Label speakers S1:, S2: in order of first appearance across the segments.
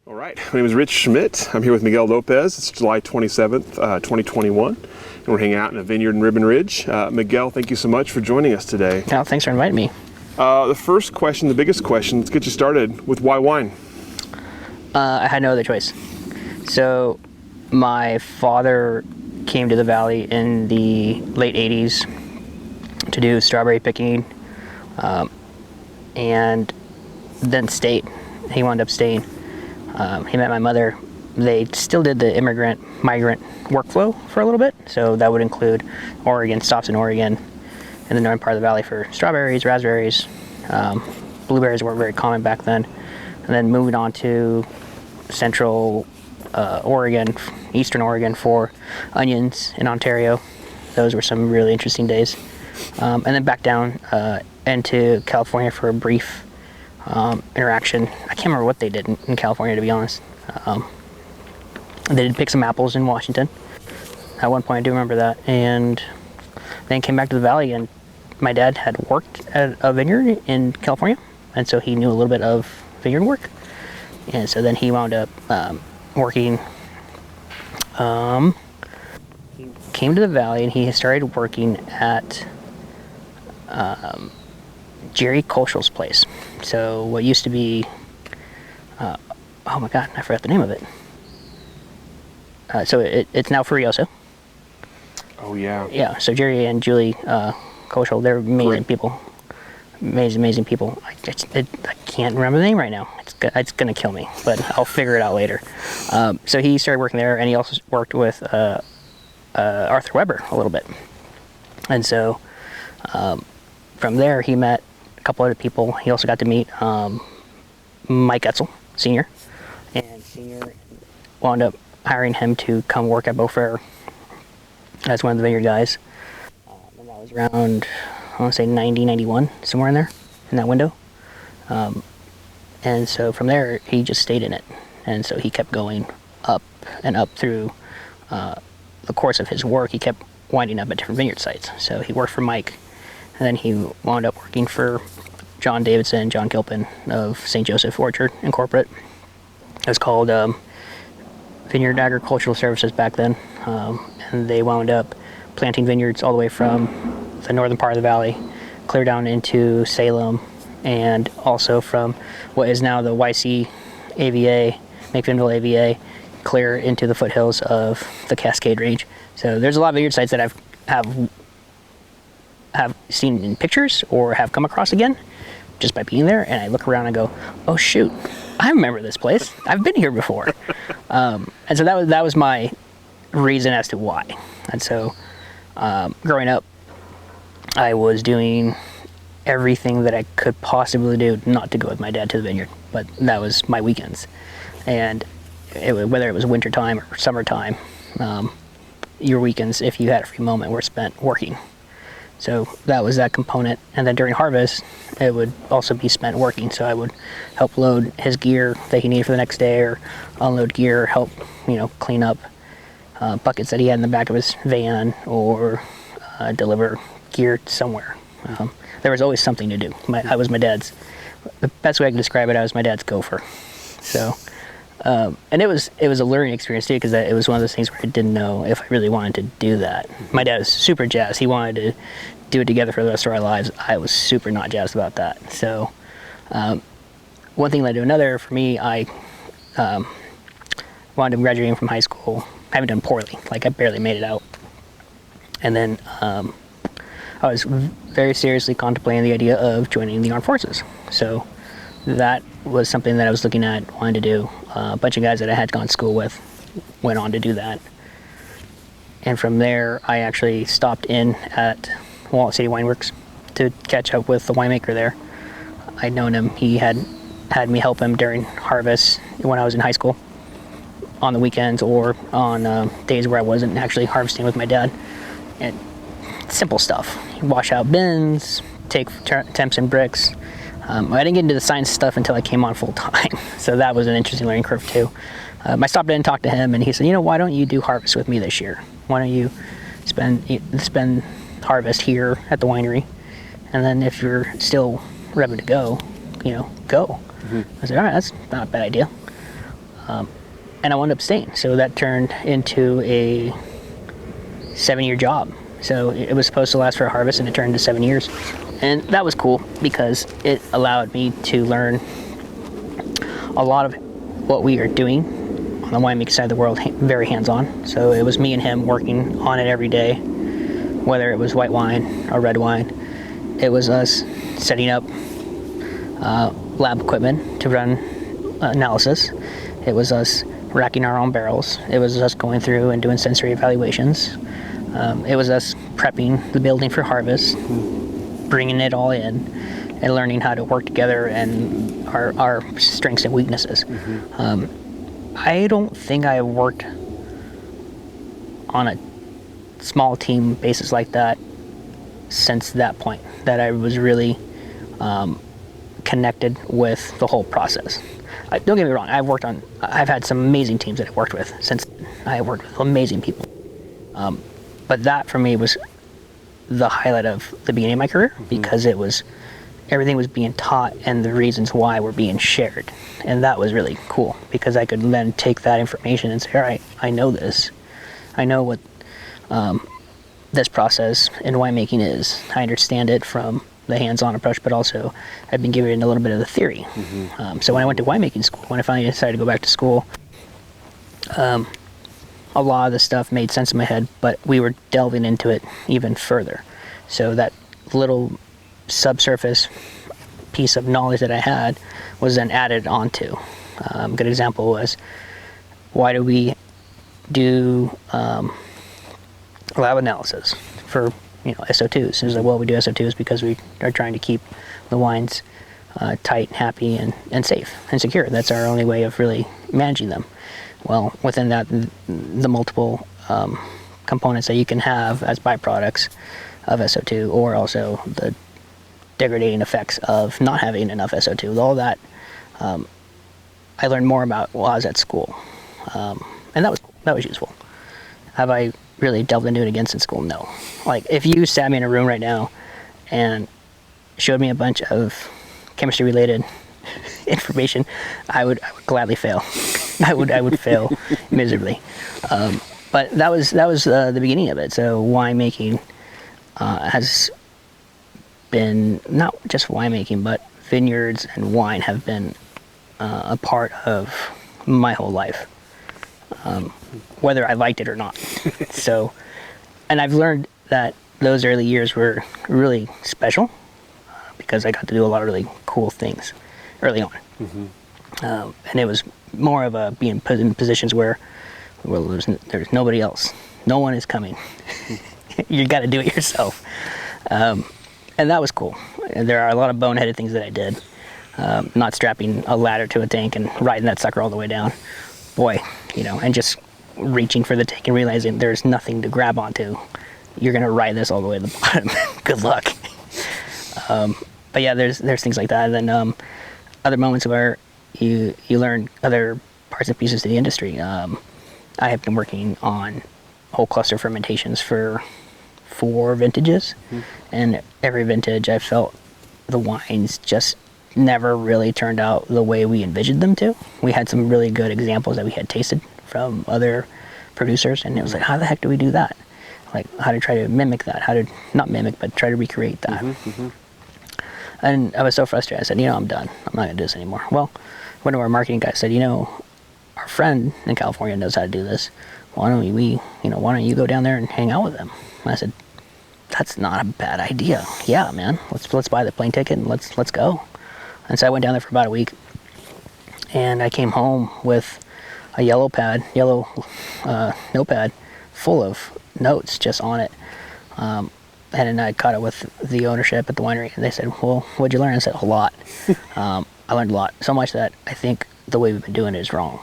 S1: All right, my name is Rich Schmidt. I'm here with Miguel Lopez. It's July 27th, 2021, and we're hanging out in a vineyard in Ribbon Ridge. Miguel, thank you so much for joining us today.
S2: Oh, thanks for inviting me.
S1: The first question, the biggest question, let's get you started with why wine?
S2: I had no other choice. So my father came to the valley in the late 80s to do strawberry picking, and then stayed. He wound up staying. He met my mother. They still did the migrant workflow for a little bit, so that would include Oregon, stops in Oregon, in the northern part of the valley for strawberries, raspberries. Blueberries were very common back then. And then moving on to central Oregon, eastern Oregon for onions in Ontario. Those were some really interesting days. And then back down into California for a brief interaction. I can't remember what they did in California, to be honest. They did pick some apples in Washington. At one point, I do remember that. And then came back to the valley, and my dad had worked at a vineyard in California, and so he knew a little bit of vineyard work. And so then he wound up working. He came to the valley, and he started working at Jerry Kolschel's place. So what used to be, oh my God, I forgot the name of it. So it's now Furioso.
S1: Oh yeah.
S2: Yeah. So Jerry and Julie Kolschel, they're amazing people. Amazing people. I can't remember the name right now. It's gonna kill me, but I'll figure it out later. So he started working there, and he also worked with Arthur Weber a little bit. And so from there, he met a couple other people. He also got to meet Mike Etzel, Sr. And Sr. wound up hiring him to come work at Beaufair as one of the vineyard guys. And that was around, I want to say 90, 91, somewhere in there, in that window. And so from there, he just stayed in it. And so he kept going up and up through the course of his work. He kept winding up at different vineyard sites. So he worked for Mike, and then he wound up working for John Davidson, John Gilpin of St. Joseph Orchard Incorporate. It was called Vineyard Agricultural Services back then. And they wound up planting vineyards all the way from the northern part of the valley, clear down into Salem, and also from what is now the YC AVA, McVinville AVA, clear into the foothills of the Cascade Range. So there's a lot of vineyard sites that have seen in pictures or have come across again just by being there, and I look around and go, oh shoot, I remember this place. I've been here before. And so that was my reason as to why. And so growing up, I was doing everything that I could possibly do not to go with my dad to the vineyard, but that was my weekends. And whether it was wintertime or summertime, your weekends, if you had a free moment, were spent working. So that was that component. And then during harvest, it would also be spent working. So I would help load his gear that he needed for the next day, or unload gear, help, clean up buckets that he had in the back of his van, or deliver gear somewhere. There was always something to do. The best way I can describe it, I was my dad's gopher. So, and it was a learning experience too, because it was one of those things where I didn't know if I really wanted to do that. My dad was super jazzed. He wanted to do it together for the rest of our lives. I was super not jazzed about that. So, one thing led to another. For me, I wound up graduating from high school, having done poorly. Like, I barely made it out. And then I was very seriously contemplating the idea of joining the armed forces. So that was something that I was looking at, wanting to do. A bunch of guys that I had gone to school with went on to do that. And from there, I actually stopped in at Walnut City Wineworks to catch up with the winemaker there. I'd known him. He had me help him during harvest when I was in high school, on the weekends or on days where I wasn't actually harvesting with my dad. And simple stuff. Wash out bins, take temps and bricks. I didn't get into the science stuff until I came on full time. So that was an interesting learning curve too. I stopped in and talked to him, and he said, why don't you do harvest with me this year? Why don't you spend harvest here at the winery, and then if you're still ready to go, go. Mm-hmm. I said, all right, that's not a bad idea. And I wound up staying. So that turned into a 7-year job. So it was supposed to last for a harvest, and it turned into 7 years. And that was cool because it allowed me to learn a lot of what we are doing on the winemaking side of the world, very hands-on. So it was me and him working on it every day, whether it was white wine or red wine. It was us setting up lab equipment to run analysis. It was us racking our own barrels. It was us going through and doing sensory evaluations. It was us prepping the building for harvest, bringing it all in, and learning how to work together and our strengths and weaknesses. I don't think I worked on a small team basis like that since that point, that I was really connected with the whole process. Don't get me wrong, I've had some amazing teams that I've worked with since I have worked with amazing people. But that for me was the highlight of the beginning of my career, because everything was being taught and the reasons why were being shared. And that was really cool, because I could then take that information and say, all right, I know this. I know what this process in winemaking is. I understand it from the hands-on approach, but also I've been given a little bit of the theory. So when I went to winemaking school, when I finally decided to go back to school, a lot of the stuff made sense in my head, but we were delving into it even further. So that little subsurface piece of knowledge that I had was then added onto. A good example was, why do we do lab analysis for SO2s? It was like, well, we do SO2s because we are trying to keep the wines tight, happy, and safe and secure. That's our only way of really managing them. Well, within that, the multiple components that you can have as byproducts of SO2, or also the degrading effects of not having enough SO2, all that I learned more about while I was at school, and that was useful. Have I really delved into it again since school? No. Like, if you sat me in a room right now and showed me a bunch of chemistry related information, I would gladly fail. I would fail miserably. But that was the beginning of it. So winemaking has been not just winemaking, but vineyards and wine have been a part of my whole life, whether I liked it or not. So, and I've learned that those early years were really special because I got to do a lot of really cool things early on. And it was more of being put in positions where, well, there's nobody else. No one is coming. You got to do it yourself. And that was cool. And there are a lot of boneheaded things that I did. Not strapping a ladder to a tank and riding that sucker all the way down. Boy, and just reaching for the tank and realizing there's nothing to grab onto. You're going to ride this all the way to the bottom. Good luck. But yeah, there's things like that. And then other moments where you learn other parts and pieces to the industry. I have been working on whole cluster fermentations for 4 vintages, and every vintage I felt the wines just never really turned out the way we envisioned them to. We had some really good examples that we had tasted from other producers, and it was like, how the heck do we do that? Like, how to try to mimic that, how to not mimic, but try to recreate that. And I was so frustrated. I said, I'm done. I'm not gonna do this anymore. Well, one of our marketing guys said, our friend in California knows how to do this. Why don't you go down there and hang out with them? And I said, that's not a bad idea. Yeah, man, let's buy the plane ticket and let's go. And so I went down there for about a week, and I came home with a yellow notepad full of notes just on it. And then I caught it with the ownership at the winery, and they said, well, what'd you learn? I said, a lot. I learned a lot, so much that I think the way we've been doing it is wrong.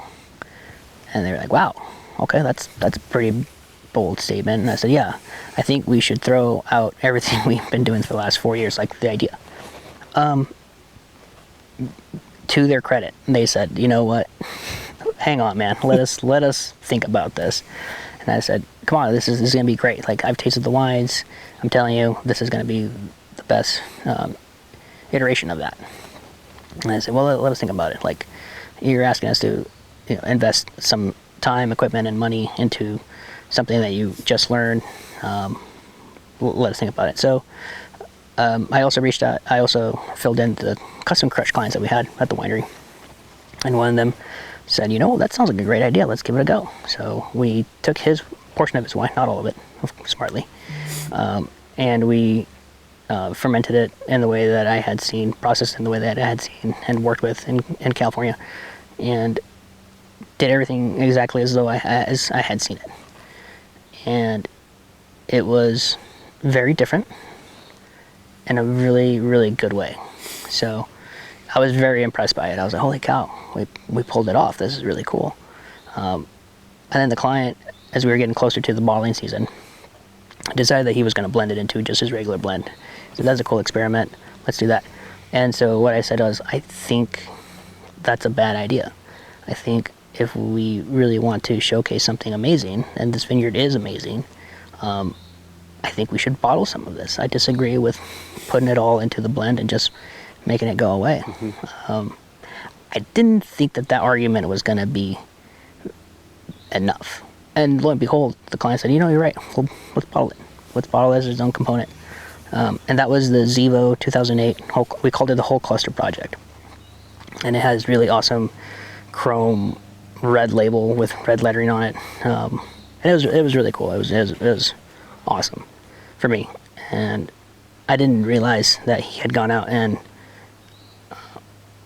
S2: And they were like, wow, okay, that's a pretty bold statement. And I said, yeah, I think we should throw out everything we've been doing for the last 4 years, like the idea. To their credit, they said, you know what, hang on, man, let us think about this. And I said, come on, this is gonna be great. Like, I've tasted the wines, I'm telling you, this is gonna be the best iteration of that. And I said, well, let us think about it. Like, you're asking us to invest some time, equipment, and money into something that you just learned. Let us think about it. So I also reached out. I also filled in the custom crush clients that we had at the winery, and one of them said, that sounds like a great idea. Let's give it a go. So we took his portion of his wine, not all of it, smartly, and we fermented it in the way that I had seen, processed in the way that I had seen and worked with in California, and did everything exactly as though I had seen it. And it was very different in a really, really good way. So I was very impressed by it. I was like, holy cow, we pulled it off. This is really cool. And then the client, as we were getting closer to the bottling season, decided that he was going to blend it into just his regular blend. So that's a cool experiment. Let's do that. And so what I said was, I think that's a bad idea. I think if we really want to showcase something amazing, and this vineyard is amazing, I think we should bottle some of this. I disagree with putting it all into the blend and just making it go away. I didn't think that argument was going to be enough. And lo and behold, the client said, you're right, let's bottle it. Let's bottle it as its own component. And that was the Xevo 2008, we called it the Whole Cluster Project. And it has really awesome chrome red label with red lettering on it. And it was really cool. It was awesome for me. And I didn't realize that he had gone out and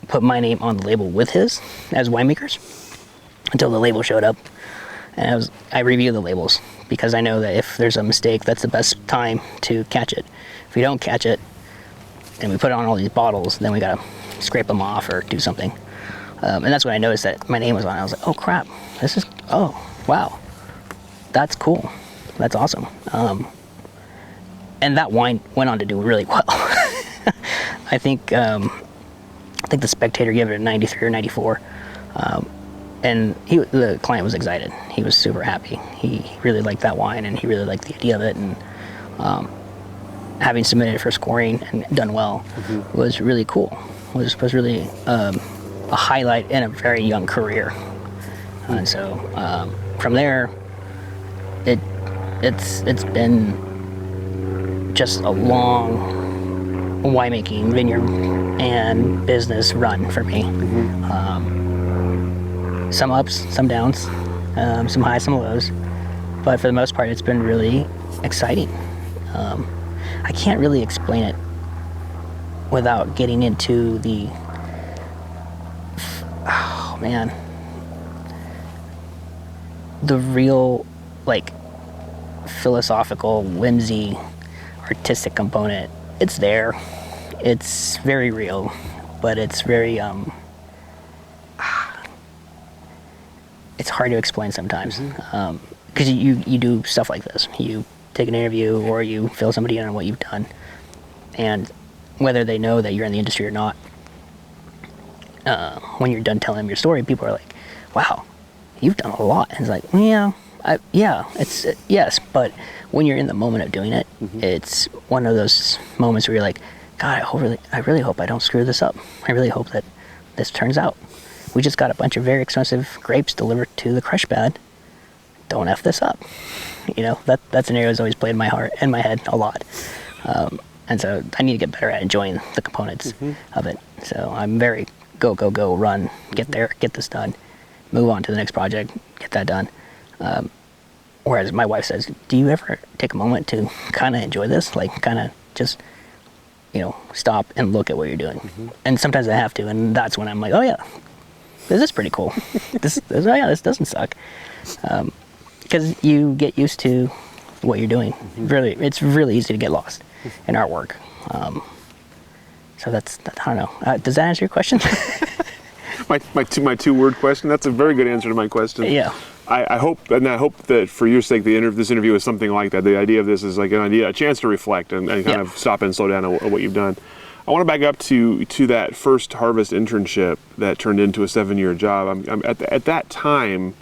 S2: put my name on the label with his as winemakers until the label showed up. And I review the labels because I know that if there's a mistake, that's the best time to catch it. If we don't catch it and we put it on all these bottles, then we gotta scrape them off or do something. And that's when I noticed that my name was on it. I was like, oh crap, wow, that's cool. That's awesome. And that wine went on to do really well. I think the Spectator gave it a 93 or 94. And the client was excited. He was super happy. He really liked that wine, and he really liked the idea of it. And having submitted it for scoring and done well was really cool. Was really a highlight in a very young career. And so from there, it's been just a long winemaking, vineyard, and business run for me. Some ups, some downs, some highs, some lows, but for the most part, it's been really exciting. I can't really explain it without getting into the, the real, philosophical, whimsy, artistic component. It's there. It's very real, but it's very, it's hard to explain sometimes. Because you do stuff like this. You take an interview or you fill somebody in on what you've done. And whether they know that you're in the industry or not, when you're done telling them your story, people are like, wow, you've done a lot. And it's like, yes, but when you're in the moment of doing it, it's one of those moments where you're like, God, I really hope I don't screw this up. I really hope that this turns out. We just got a bunch of very expensive grapes delivered to the crush pad. Don't F this up. That scenario has always played in my heart and my head a lot. And so I need to get better at enjoying the components of it. So I'm very go, run, get there, get this done, move on to the next project, get that done. Whereas my wife says, do you ever take a moment to kind of enjoy this? Kind of just, stop and look at what you're doing. And sometimes I have to, and that's when I'm like, oh yeah, this is pretty cool. This doesn't suck. Because you get used to what you're doing. Really, it's really easy to get lost in artwork. So that's I don't know. Does that answer your question?
S1: my two-word question. That's a very good answer to my question.
S2: Yeah.
S1: I hope that for your sake, this interview is something like that. The idea of this is like a chance to reflect and kind of stop and slow down on what you've done. I want to back up to that first harvest internship that turned into a 7-year job. At that time,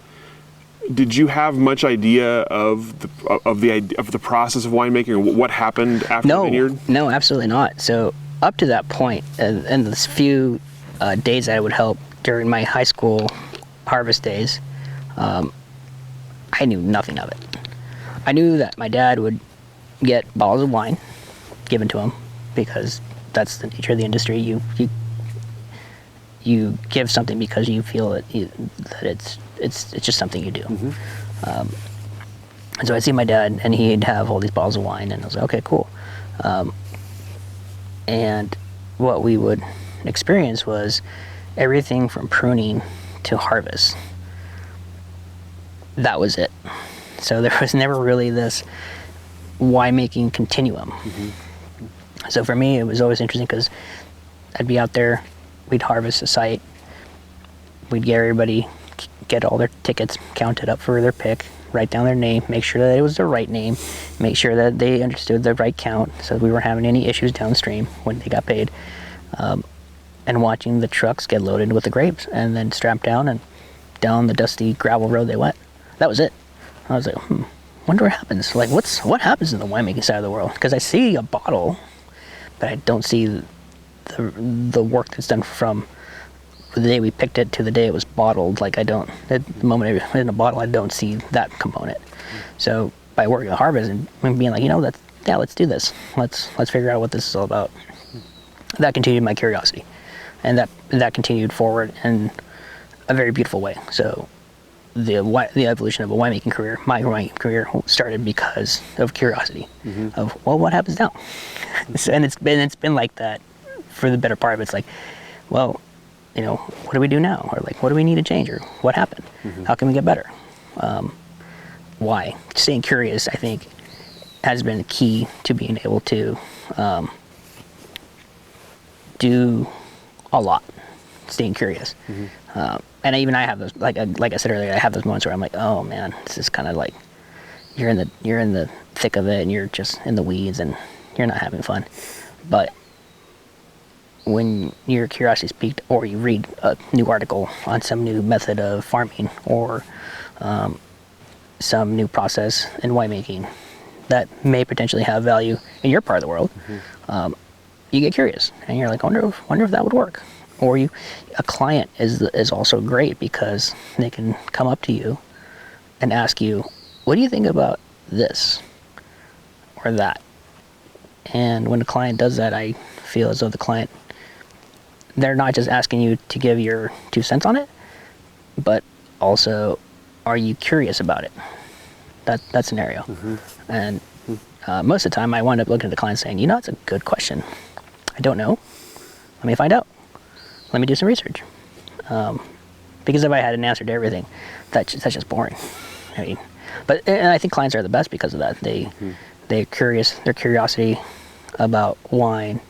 S1: did you have much idea of the process of winemaking, or what happened after the vineyard?
S2: No, absolutely not. So up to that point, and the few days that I would help during my high school harvest days, I knew nothing of it. I knew that my dad would get bottles of wine given to him because that's the nature of the industry. You give something because you feel that it's just something you do. And so I'd see my dad, and he'd have all these bottles of wine, and I was like, okay, cool. And what we would experience was everything from pruning to harvest. That was it. So there was never really this winemaking continuum. So for me, it was always interesting because I'd be out there, we'd harvest a site, we'd get everybody, get all their tickets counted up for their pick, write down their name, make sure that it was the right name, make sure that they understood the right count so we weren't having any issues downstream when they got paid. And watching the trucks get loaded with the grapes and then strapped down and down the dusty gravel road they went. That was it. I was like, wonder what happens. Like, what happens in the winemaking side of the world? Because I see a bottle, but I don't see the work that's done from the day we picked it to the day it was bottled. Like, I don't, at the moment it's in a bottle, I don't see that component. So by working the harvest and being like, let's do this. Let's figure out what this is all about. That continued my curiosity, and that continued forward in a very beautiful way. So the evolution of a winemaking career, my winemaking career, started because of curiosity of, well, what happens now? And it's been like that for the better part of it. It's like, well, what do we do now? Or like, what do we need to change? Or what happened? How can we get better? Why? Staying curious, I think, has been key to being able to do a lot. Staying curious. And I have those, like I said earlier, I have those moments where I'm like, oh man, this is kind of like you're in the thick of it and you're just in the weeds and you're not having fun. But when your curiosity is piqued, or you read a new article on some new method of farming or some new process in winemaking that may potentially have value in your part of the world, you get curious and you're like, wonder if that would work. Or a client is also great because they can come up to you and ask you, what do you think about this or that? And when the client does that, I feel as though the client, they're not just asking you to give your 2 cents on it, but also, are you curious about it? That scenario. And most of the time I wind up looking at the client saying, it's a good question. I don't know. Let me find out. Let me do some research. Because if I had an answer to everything, that's just boring. I mean, and I think clients are the best because of that. They're curious. Their curiosity about wine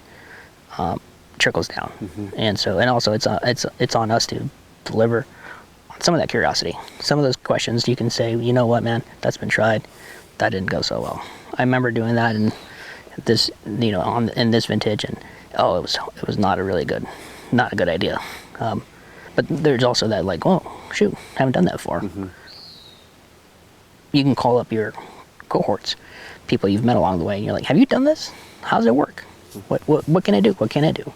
S2: trickles down, and also it's on us to deliver on some of that curiosity. Some of those questions you can say, you know what, man, that's been tried. That didn't go so well. I remember doing that in this, in this vintage, and it was not a good idea. But there's also that, like, oh shoot, haven't done that before. You can call up your cohorts, people you've met along the way, and you're like, have you done this? How does it work? What can I do? What can I do?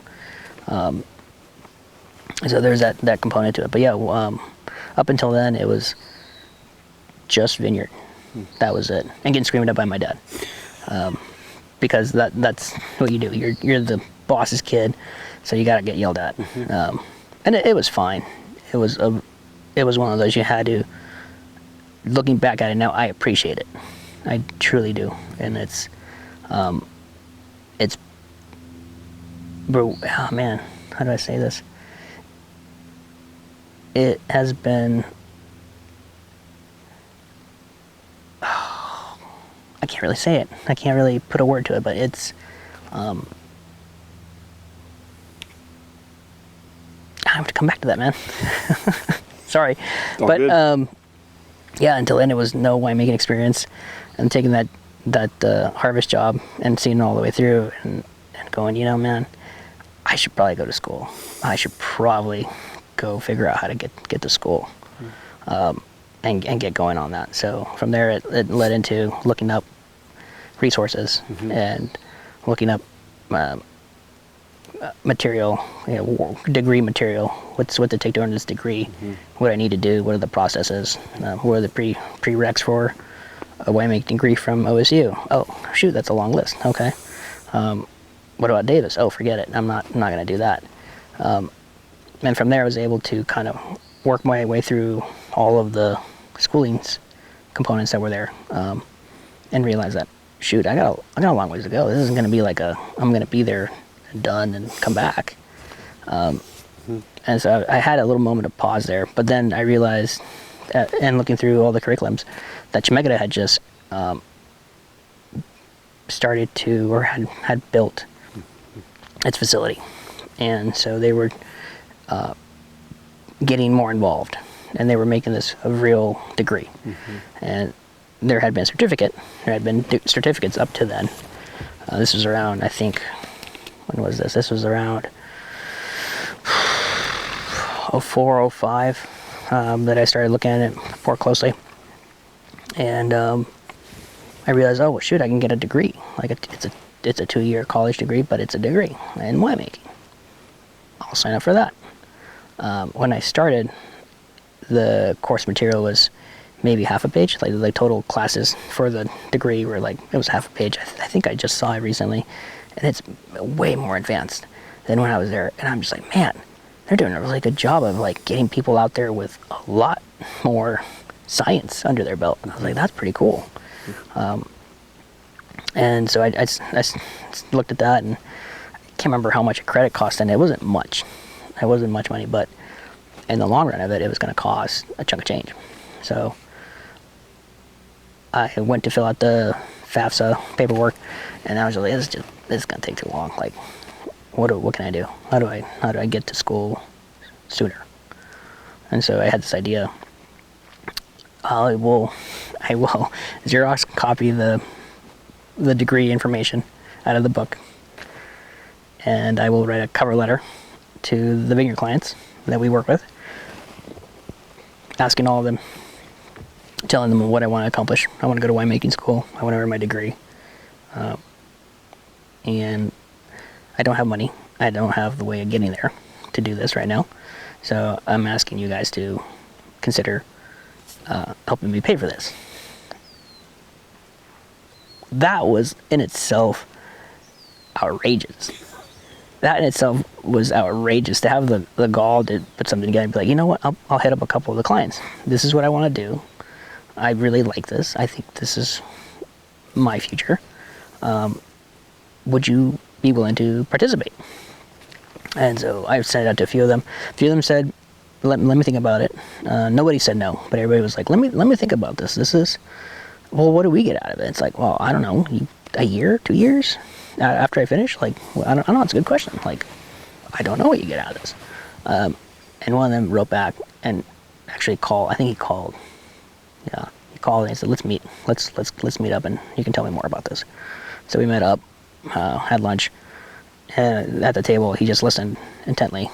S2: So there's that component to it. But yeah, up until then, it was just vineyard. That was it. And getting screamed at by my dad. Because that's what you do. You're the boss's kid, so you gotta get yelled at. And it was fine. It was one of those you had to. Looking back at it now, I appreciate it. I truly do, and it's, bro. Oh man, how do I say this? It has been. I can't really say it. I can't really put a word to it, but it's. I have to come back to that, man. Sorry, but good. Yeah. Until then, it was no winemaking experience, and taking that harvest job and seeing it all the way through, and going, man, I should probably go to school. I should probably go figure out how to get to school, and get going on that. So from there, it led into looking up resources and looking up material, degree material. What's it take to earn this degree? What I need to do? What are the processes? What are the prereqs for a winemaking degree from OSU? Oh, shoot, that's a long list. Okay. What about Davis? Oh, forget it. I'm not going to do that. And from there, I was able to kind of work my way through all of the schooling's components that were there, and realize that, shoot, I got a long ways to go. This isn't going to be like I'm going to be there, done, and come back. And so I had a little moment of pause there, but then I realized, and looking through all the curriculums, that Chemeketa had just started to, or had built its facility. And so they were getting more involved, and they were making this a real degree. And there had been a certificate. There had been certificates up to then. This was around, I think, when was this? This was around 04, 05 that I started looking at it more closely. And I realized, oh, well, shoot, I can get a degree. Like it's a 2-year college degree, but it's a degree in winemaking. I'll sign up for that. When I started, the course material was maybe half a page. Like total classes for the degree were like, it was half a page. I think I just saw it recently, and it's way more advanced than when I was there. And I'm just like, man, they're doing a really good job of like getting people out there with a lot more science under their belt. And I was like, that's pretty cool. And so I looked at that, and I can't remember how much a credit cost, and it wasn't much. It wasn't much money, but in the long run of it, it was going to cost a chunk of change. So I went to fill out the FAFSA paperwork, and I was like, this is going to take too long. Like, what can I do? How do I get to school sooner? And so I had this idea. I will Xerox copy the degree information out of the book, and I will write a cover letter to the vineyard clients that we work with, asking all of them, telling them what I want to accomplish. I want to go to winemaking school. I want to earn my degree. And I don't have money. I don't have the way of getting there to do this right now. So I'm asking you guys to consider helping me pay for this. That was in itself outrageous. That in itself was outrageous, to have the gall to put something together and be like, you know what, I'll hit up a couple of the clients. This is what I want to do. I really like this. I think this is my future. Would you be willing to participate? And so I sent it out to a few of them. A few of them said, let me think about it. Nobody said no, but everybody was like, let me think about this. This is, well, what do we get out of it? It's like, well, I don't know, a year, 2 years after I finish? Like, well, I don't know, it's a good question. Like, I don't know what you get out of this. And one of them wrote back and actually called, I think he called. Yeah, he called and he said, let's meet. Let's meet up and you can tell me more about this. So we met up, had lunch, and at the table he just listened intently.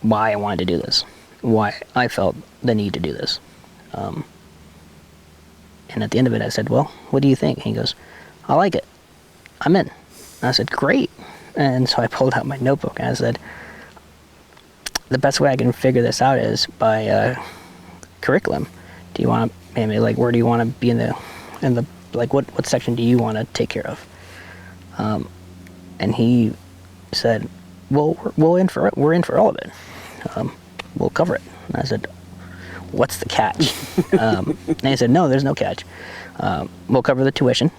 S2: Why I wanted to do this, why I felt the need to do this. And at the end of it, I said, well, what do you think? And he goes, I like it. I'm in. And I said, great. And so I pulled out my notebook and I said, the best way I can figure this out is by curriculum. Do you want to, maybe like, where do you want to be in the like, what section do you want to take care of? And he said, well, we're in for all of it. We'll cover it. And I said, what's the catch? And he said, no, there's no catch. We'll cover the tuition.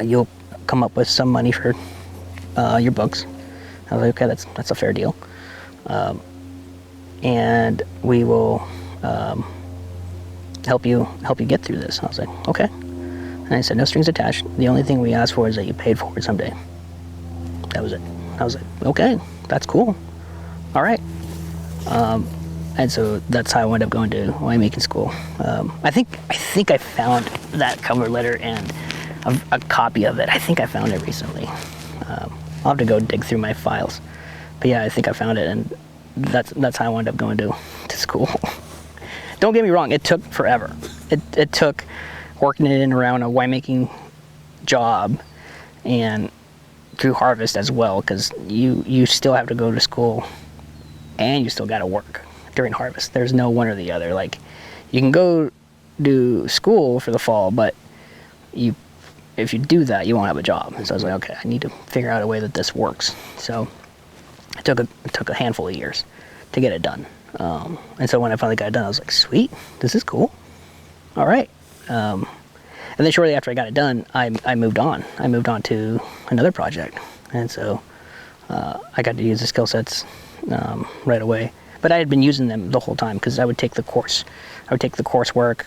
S2: You'll come up with some money for your books. I was like, okay, that's a fair deal. And we will help you get through this. I was like, okay. And I said, no strings attached. The only thing we ask for is that you paid for it someday. That was it. I was like, okay, that's cool. All right. And so that's how I wound up going to winemaking school. I think I found that cover letter and a copy of it. I think I found it recently. I'll have to go dig through my files. But yeah, I think I found it, and that's how I wound up going to school. Don't get me wrong, it took forever. It took working in and around a winemaking job and through harvest as well, because you still have to go to school and you still got to work during harvest. There's no one or the other. Like, you can go do school for the fall, but if you do that, you won't have a job. And so I was like, okay, I need to figure out a way that this works. So it took a handful of years to get it done. And so when I finally got it done, I was like, sweet, this is cool. All right. And then shortly after I got it done, I moved on. I moved on to another project. And so I got to use the skill sets right away. But I had been using them the whole time because I would take the course. I would take the coursework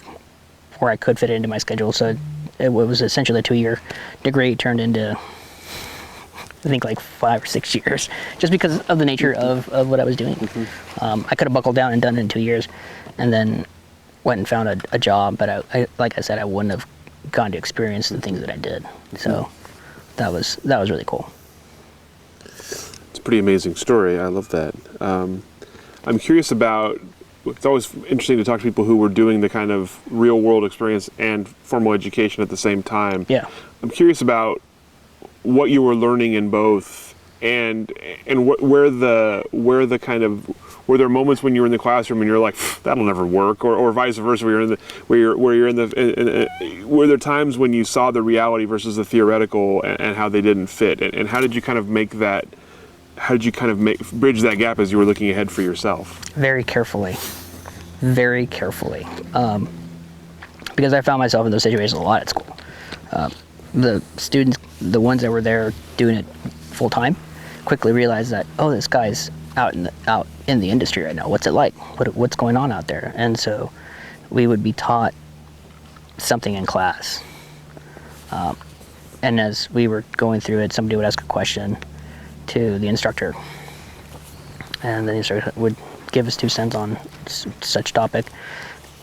S2: where I could fit it into my schedule. So it was essentially a 2-year degree turned into, I think, like 5 or 6 years, just because of the nature of what I was doing. I could have buckled down and done it in 2 years, and then went and found a job. But I like I said, I wouldn't have gotten to experience the things that I did. So that was really cool.
S1: It's a pretty amazing story. I love that. I'm curious about. It's always interesting to talk to people who were doing the kind of real world experience and formal education at the same time.
S2: Yeah. I'm
S1: curious about what you were learning in both, and where the kind of, were there moments when you were in the classroom and you're like, that'll never work, or vice versa, were there times when you saw the reality versus the theoretical and how they didn't fit, and how did you kind of bridge that gap as you were looking ahead for yourself?
S2: Very carefully. Because I found myself in those situations a lot at school. The students, the ones that were there doing it full time, quickly realized that, oh, this guy's out in the industry right now. What's it like? What's going on out there? And so we would be taught something in class. And as we were going through it, somebody would ask a question to the instructor, and the instructor would give us 2 cents on such topic,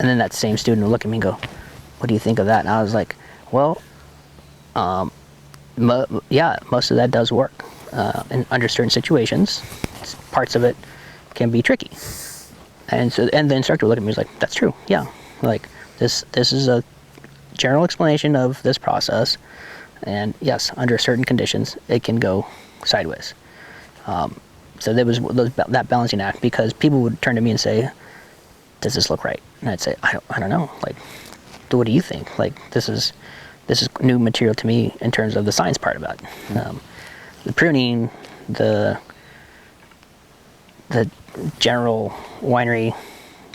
S2: and then that same student would look at me and go, what do you think of that? And I was like, well, yeah, most of that does work. And under certain situations, parts of it can be tricky. And the instructor would look at me and was like, that's true, yeah. Like, this is a general explanation of this process, and yes, under certain conditions, it can go sideways. So there was that balancing act, because people would turn to me and say, does this look right? And I'd say, I don't know. Like, what do you think? Like, this is new material to me in terms of the science part about it. The pruning, the general winery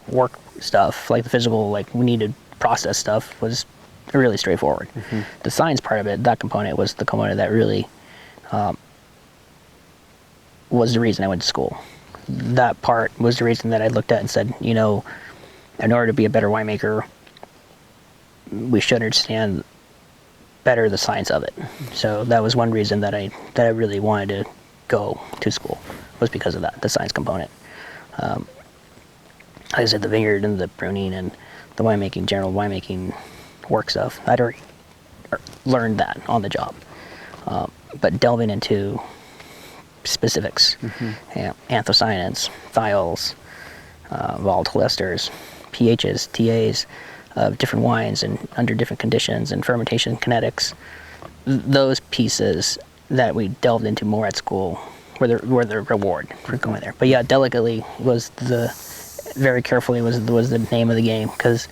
S2: work stuff, like the physical, like we need to process stuff, was really straightforward. The science part of it, that component, was the component that really was the reason I went to school. That part was the reason that I looked at and said, in order to be a better winemaker, we should understand better the science of it. So that was one reason that I really wanted to go to school, was because of that, the science component. Like I said, the vineyard and the pruning and the winemaking, general winemaking work stuff, I'd already learned that on the job. But delving into specifics, anthocyanins, thiols, volatile esters, pHs, TAs of different wines and under different conditions, and fermentation kinetics. Those pieces that we delved into more at school were the reward for going there. But yeah, delicately very carefully was the name of the game, because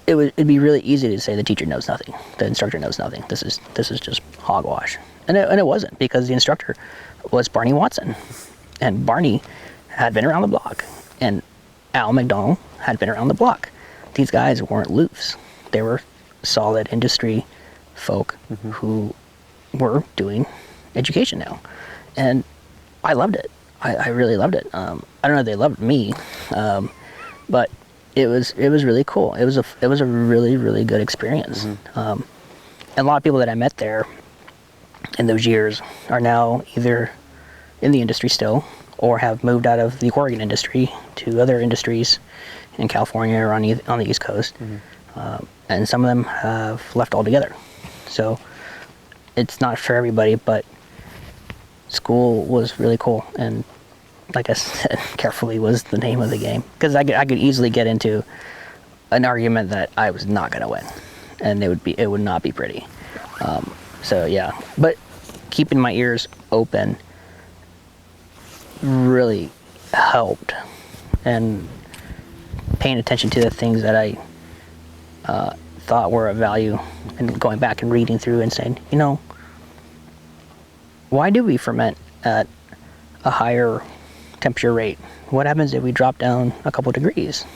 S2: it'd be really easy to say the teacher knows nothing, the instructor knows nothing. This is just hogwash. And it wasn't, because the instructor was Barney Watson, and Barney had been around the block, and Al McDonald had been around the block. These guys weren't loofs. They were solid industry folk who were doing education now, and I loved it. I really loved it. I don't know if they loved me, but it was really cool. It was a really, really good experience. And a lot of people that I met there in those years are now either in the industry still, or have moved out of the Oregon industry to other industries in California or on the East Coast. And some of them have left altogether. So it's not for everybody, but school was really cool. And like I said, carefully was the name of the game, because I could easily get into an argument that I was not going to win, and it would not be pretty. So yeah, but keeping my ears open really helped, and paying attention to the things that I thought were of value, and going back and reading through and saying, why do we ferment at a higher temperature rate? What happens if we drop down a couple degrees?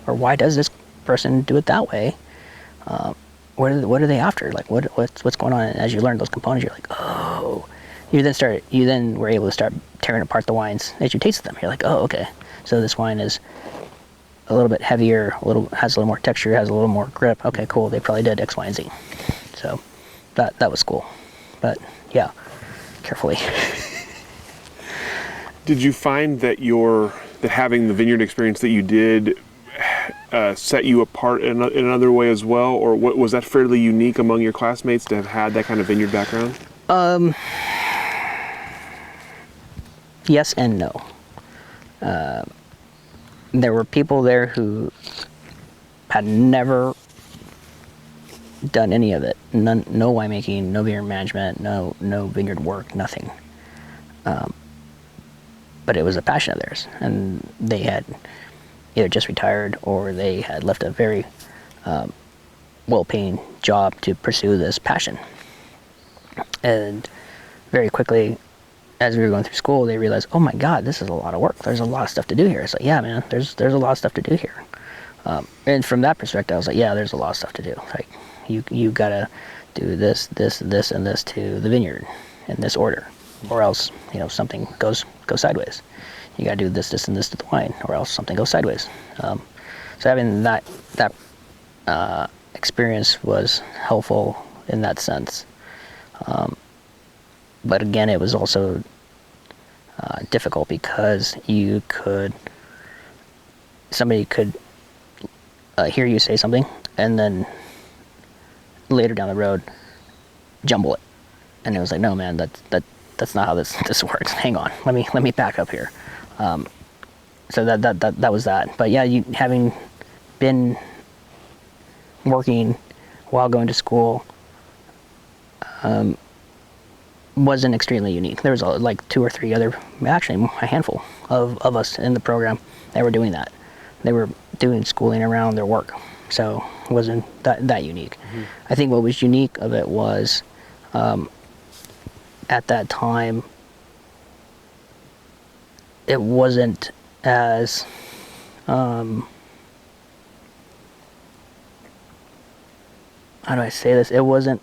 S2: Or why does this person do it that way? What are they after? Like what's going on? And as you learn those components, you're like, oh. You then were able to start tearing apart the wines as you tasted them. You're like, oh, okay. So this wine is a little bit heavier, has a little more texture, has a little more grip. Okay, cool. They probably did X, Y, and Z. So that was cool. But yeah, carefully.
S1: Did you find that that having the vineyard experience that you did set you apart in another way as well, or was that fairly unique among your classmates to have had that kind of vineyard background?
S2: Yes and no. There were people there who had never done any of it. No winemaking, no vineyard management, no vineyard work, nothing. But it was a passion of theirs, and they had either just retired or they had left a very well-paying job to pursue this passion. And very quickly, as we were going through school, they realized, oh my God, this is a lot of work. There's a lot of stuff to do here. It's like, yeah, man, there's a lot of stuff to do here. And from that perspective, I was like, yeah, there's a lot of stuff to do. Like, you gotta do this, and this to the vineyard in this order, or else, something goes sideways. You gotta do this, and this to the wine, or else something goes sideways. So having that experience was helpful in that sense. But again, it was also difficult because somebody could hear you say something and then later down the road jumble it, and it was like, no, man, that's not how this works. Hang on, let me back up here. So that was that. But yeah, having been working while going to school wasn't extremely unique. There was like 2 or 3 other, actually a handful of us in the program that were doing that. They were doing schooling around their work, so it wasn't that unique. Mm-hmm. I think what was unique of it was at that time it wasn't as how do I say this? It wasn't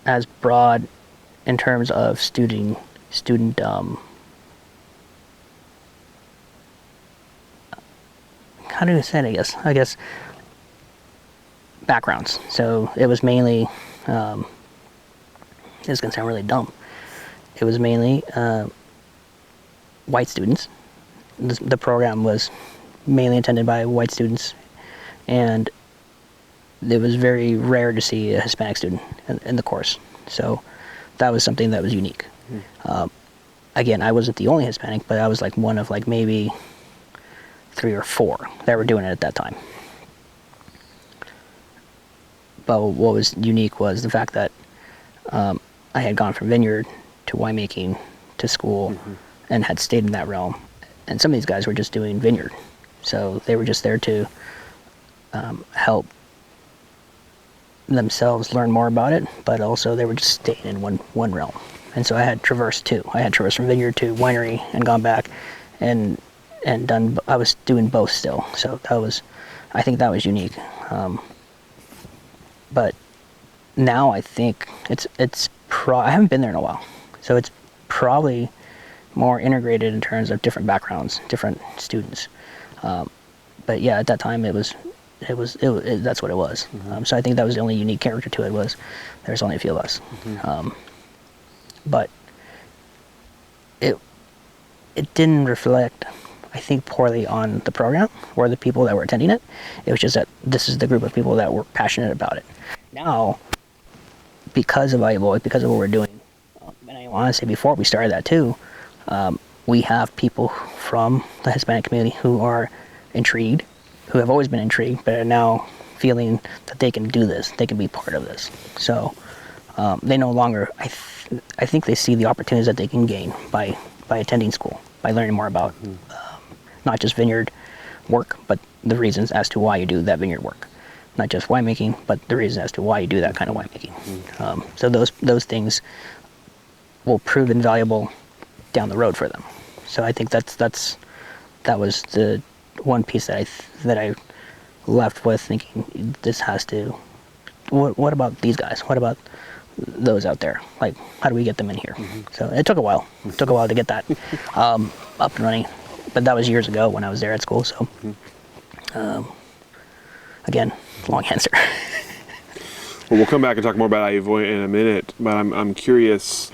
S2: as broad in terms of student how do you say it? I guess backgrounds. So it was mainly this is gonna sound really dumb. It was mainly white students. The program was mainly attended by white students, and it was very rare to see a Hispanic student in the course. So that was something that was unique. Again, I wasn't the only Hispanic, but I was like one of like maybe 3 or 4 that were doing it at that time. But what was unique was the fact that I had gone from vineyard to winemaking to school, and had stayed in that realm. And some of these guys were just doing vineyard. So they were just there to help themselves learn more about it, but also they were just staying in one realm. And so I had traversed too. I had traversed from vineyard to winery and gone back and done. I was doing both still. So I think that was unique. But now I think I haven't been there in a while, so it's probably more integrated in terms of different backgrounds, different students. But yeah, at that time it was that's what it was. So I think that was the only unique character to it, was there's only a few of us. But it didn't reflect, I think, poorly on the program or the people that were attending it. It was just that this is the group of people that were passionate about it. Now, because of AHIVOY, because of what we're doing, and I want to say before we started that too, we have people from the Hispanic community who are intrigued, who have always been intrigued, but are now feeling that they can do this, they can be part of this. So They no longer, I think they see the opportunities that they can gain by attending school, by learning more about not just vineyard work, but the reasons as to why you do that vineyard work. Not just winemaking, but the reason as to why you do that kind of winemaking. So those things will prove invaluable down the road for them. So I think that was the one piece that I left with thinking, this has to. What about these guys? What about those out there? Like, how do we get them in here? So it took a while. It took a while to get that up and running, but that was years ago when I was there at school. So again, long answer.
S1: Well, we'll come back and talk more about AHIVOY in a minute, but I'm curious.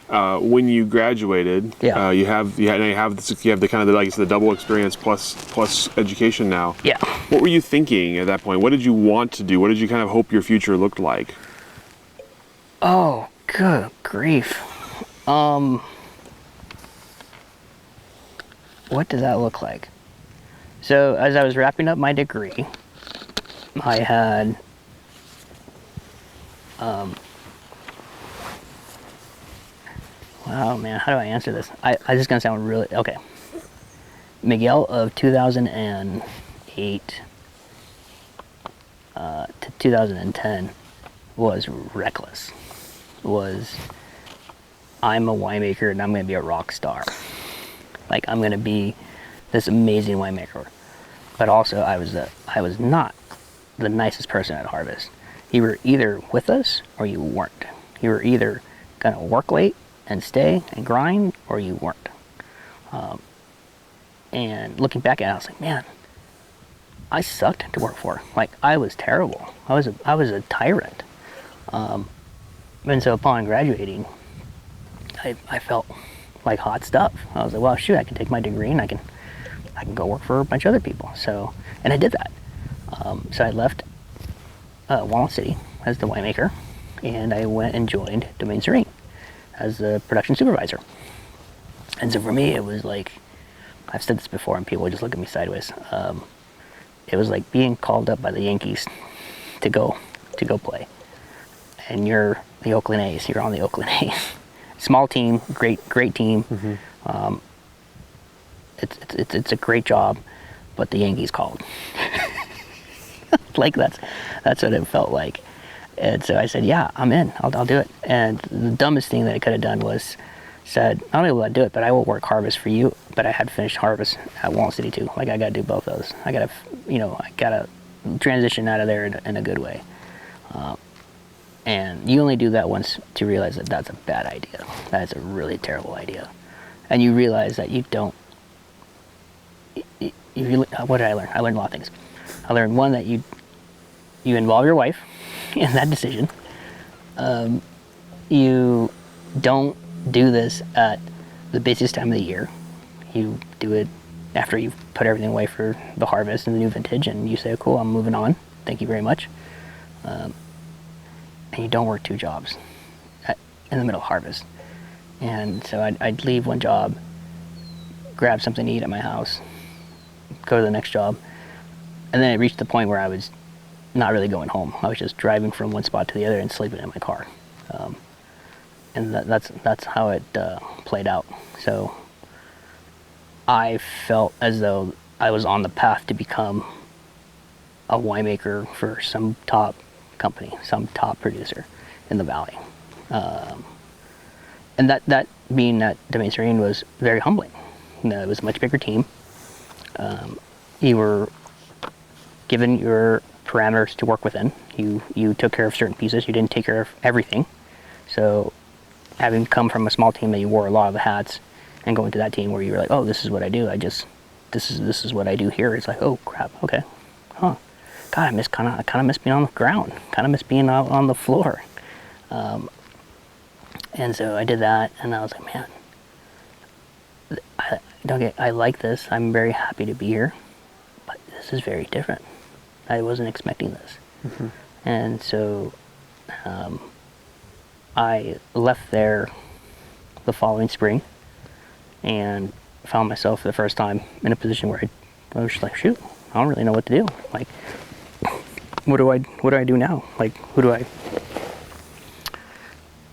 S1: When you graduated, you have the kind of the double experience plus education now.
S2: Yeah.
S1: What were you thinking at that point? What did you want to do? What did you kind of hope your future looked like?
S2: Oh, good grief. What did that look like? So as I was wrapping up my degree, I had wow, man, how do I answer this? I just gonna sound really okay. Miguel of 2008 to 2010 was reckless. I'm a winemaker and I'm gonna be a rock star. Like, I'm gonna be this amazing winemaker. But also, I was not the nicest person at Harvest. You were either with us or you weren't. You were either gonna work late and stay and grind, or you weren't. And looking back at it, I was like, man, I sucked to work for. Like, I was terrible. I was a tyrant. And so upon graduating, I felt like hot stuff. I was like, well, shoot, I can take my degree and I can go work for a bunch of other people. So, and I did that. So I left Walnut City as the winemaker, and I went and joined Domaine as the production supervisor. And so for me, it was like, I've said this before and people just look at me sideways. It was like being called up by the Yankees to go play. And you're the Oakland A's, you're on the Oakland A's. Small team, great team. It's a great job, but the Yankees called. Like, that's what it felt like. And so I said, yeah, I'm in, I'll do it. And the dumbest thing that I could have done was said, not only will I do it, but I will work Harvest for you. But I had finished Harvest at Walnut City too. Like, I got to do both those. I got to transition out of there in a good way. And you only do that once to realize that that's a bad idea. That's a really terrible idea. And you realize that you don't. What did I learn? I learned a lot of things. I learned, one, that you involve your wife in that decision. You don't do this at the busiest time of the year. You do it after you've put everything away for the harvest and the new vintage, and you say, cool, I'm moving on. Thank you very much. And you don't work two jobs in the middle of harvest. And so I'd leave one job, grab something to eat at my house, go to the next job, and then it reached the point where I was not really going home. I was just driving from one spot to the other and sleeping in my car. And that's how it played out. So I felt as though I was on the path to become a winemaker for some top company, some top producer in the valley. And that being at Domaine Serene was very humbling. It was a much bigger team. You were given your parameters to work within. You took care of certain pieces. You didn't take care of everything. So having come from a small team that you wore a lot of the hats, and going to that team where you were like, oh, this is what I do. This is what I do here. It's like, oh crap, okay, huh. God, I kind of miss being on the ground. Kind of miss being out on the floor. And so I did that, and I was like, man, I like this. I'm very happy to be here, but this is very different. I wasn't expecting this. And so I left there the following spring and found myself for the first time in a position where I was just like, shoot, I don't really know what to do. Like, what do I do now? Like, who do I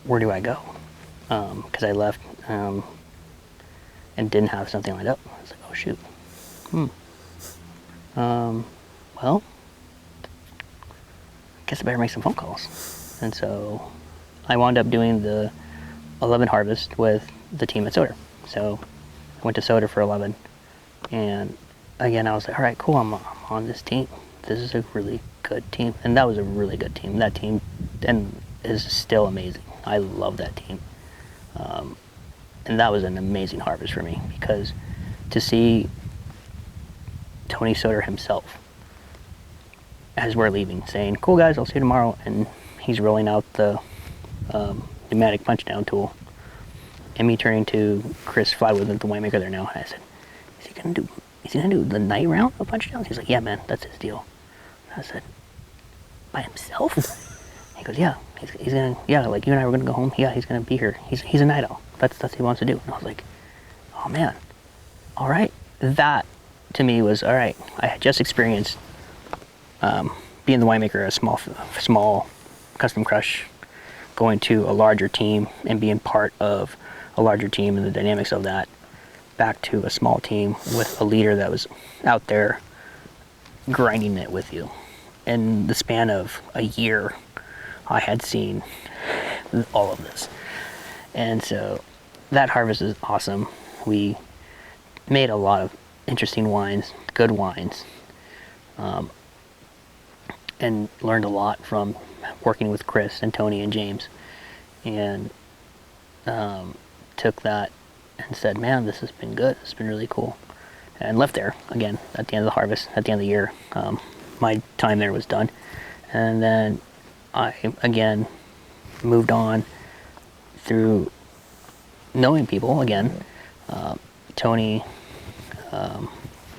S2: where do I go? Because I left and didn't have something lined up. I was like, oh shoot. Well, I guess I better make some phone calls. And so I wound up doing the 11 harvest with the team at Soder. So I went to Soder for 11. And again, I was like, all right, cool, I'm on this team. This is a really good team. And that was a really good team. That team is still amazing. I love that team. And that was an amazing harvest for me, because to see Tony Soder himself, as we're leaving, saying, cool guys, I'll see you tomorrow, and he's rolling out the pneumatic punch down tool, and me turning to Chris Flywood, the winemaker there now, and I said, is he gonna do the night round of punch downs? He's like, yeah man, that's his deal. And I said, by himself? He goes, yeah, he's gonna, yeah, like you and I were gonna go home, yeah, he's gonna be here, he's a night owl, that's what he wants to do. And I was like, oh man, all right. That to me was, all right, I had just experienced being the winemaker at a small custom crush, going to a larger team and being part of a larger team and the dynamics of that, back to a small team with a leader that was out there grinding it with you. In the span of a year, I had seen all of this. And so that harvest is awesome. We made a lot of interesting wines, good wines, and learned a lot from working with Chris and Tony and James, and took that and said, man, this has been good, it's been really cool, and left there again at the end of the harvest, at the end of the year. My time there was done, and then I again moved on through knowing people again. Tony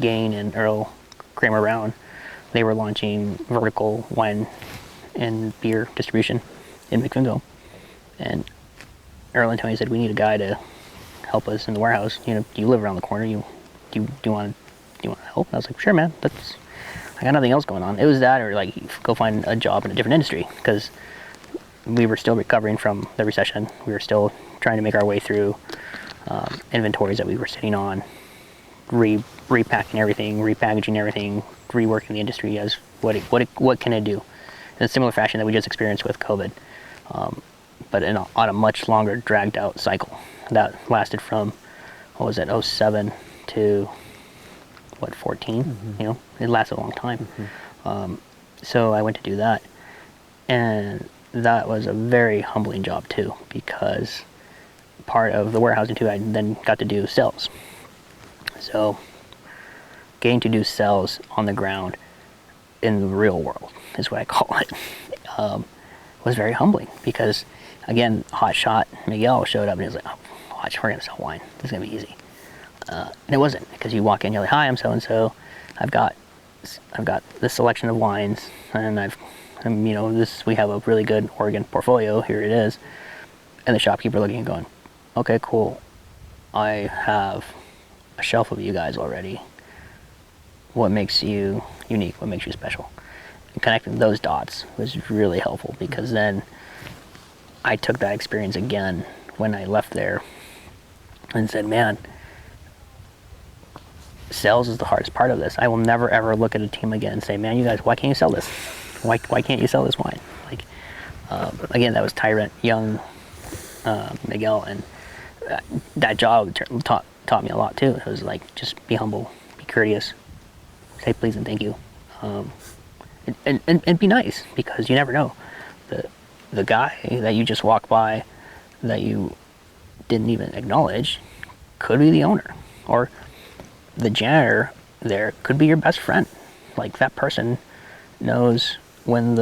S2: Gain and Earl Kramer Brown, they were launching vertical wine and beer distribution in McFinville, and Earl and Tony said, we need a guy to help us in the warehouse. You know, you live around the corner, do you want to help? And I was like, sure man, I got nothing else going on. It was that, or like go find a job in a different industry, because we were still recovering from the recession. We were still trying to make our way through inventories that we were sitting on, repacking everything, repackaging everything, reworking the industry as what can it do in a similar fashion that we just experienced with COVID, but on a much longer dragged out cycle that lasted from, what was it, 07 to what, 14? You know, it lasted a long time. So I went to do that, and that was a very humbling job too, because part of the warehousing too, I then got to do sales. So getting to do sales on the ground in the real world is what I call it, was very humbling, because again, hot shot Miguel showed up and he was like, oh, watch, we're gonna sell wine, this is gonna be easy. And it wasn't, because you walk in, you're like, hi, I'm so and so, I've got this selection of wines, and you know, we have a really good Oregon portfolio, here it is. And the shopkeeper looking and going, okay, cool, I have a shelf of you guys already. What makes you unique? What makes you special? And connecting those dots was really helpful, because then I took that experience again when I left there and said, man, sales is the hardest part of this. I will never ever look at a team again and say, man, you guys, why can't you sell this? Why can't you sell this wine? Like, again, that was Tyrant, Young, Miguel, and that job taught me a lot too. It was like, just be humble, be courteous, say please and thank you, and be nice, because you never know. The guy that you just walked by that you didn't even acknowledge could be the owner, or the janitor there could be your best friend. Like, that person knows when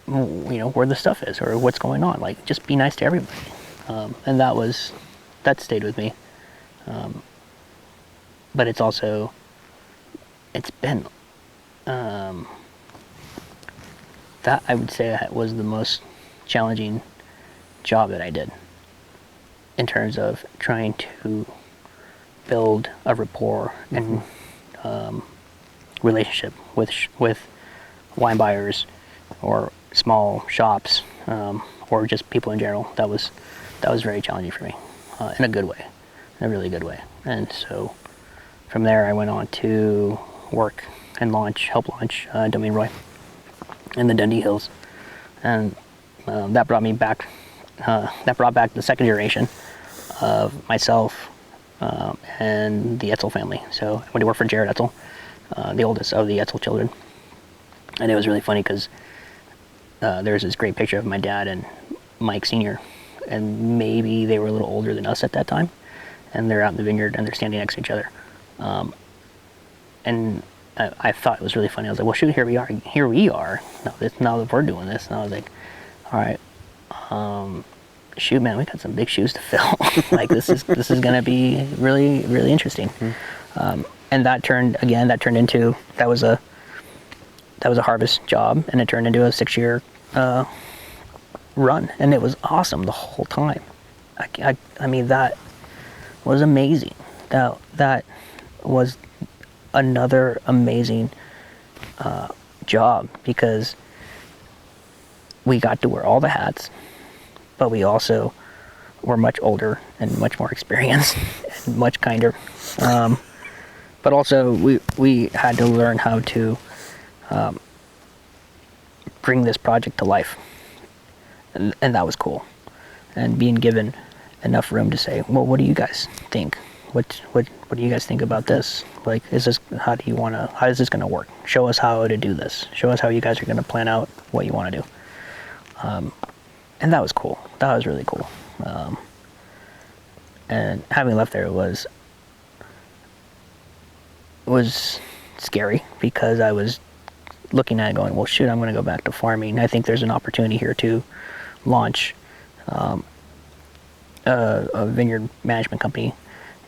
S2: where the stuff is or what's going on. Like, just be nice to everybody. And that stayed with me. But it's been that, I would say, was the most challenging job that I did, in terms of trying to build a rapport and relationship with wine buyers or small shops, or just people in general. That was very challenging for me, in a good way, in a really good way. And so from there, I went on to work and help launch Domaine Roy in the Dundee Hills, and that brought me back. That brought back the second generation of myself and the Etzel family. So I went to work for Jared Etzel, the oldest of the Etzel children, and it was really funny because there's this great picture of my dad and Mike Sr., and maybe they were a little older than us at that time, and they're out in the vineyard and they're standing next to each other. And I thought it was really funny. I was like, well, shoot, here we are. Now that we're doing this. And I was like, all right, shoot, man, we got some big shoes to fill. Like, this is going to be really, really interesting. And that turned into, that was a harvest job, and it turned into a 6-year run, and it was awesome the whole time. I mean, that was amazing. That was another amazing job, because we got to wear all the hats, but we also were much older and much more experienced and much kinder. But also we had to learn how to bring this project to life, and that was cool. And being given enough room to say, well, what do you guys think? What do you guys think about this? Like, how is this going to work? Show us how to do this. Show us how you guys are going to plan out what you want to do. And that was cool. That was really cool. And having left there was scary, because I was looking at it going, well, shoot, I'm going to go back to farming. I think there's an opportunity here to launch a vineyard management company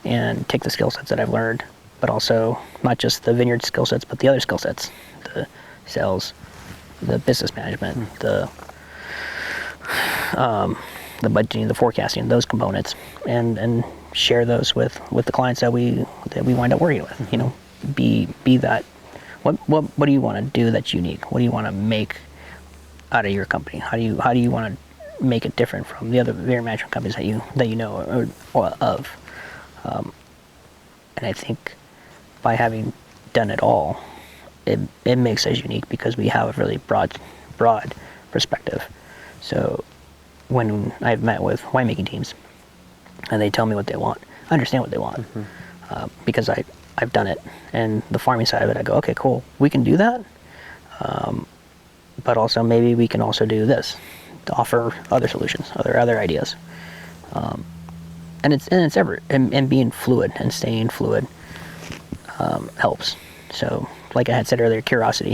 S2: and take the skill sets that I've learned, but also not just the vineyard skill sets, but the other skill sets, the sales, the business management, the budgeting, the forecasting, those components, and share those with the clients that we wind up working with. You know, be that. What do you want to do that's unique? What do you want to make out of your company? How do you want to make it different from the other vineyard management companies that you know or of? And I think by having done it all, it makes us unique, because we have a really broad perspective. So when I've met with winemaking teams and they tell me what they want, I understand what they want, because I've done it. And the farming side of it, I go, okay, cool, we can do that, but also maybe we can also do this to offer other solutions, other ideas. And being fluid and staying fluid helps. So, like I had said earlier,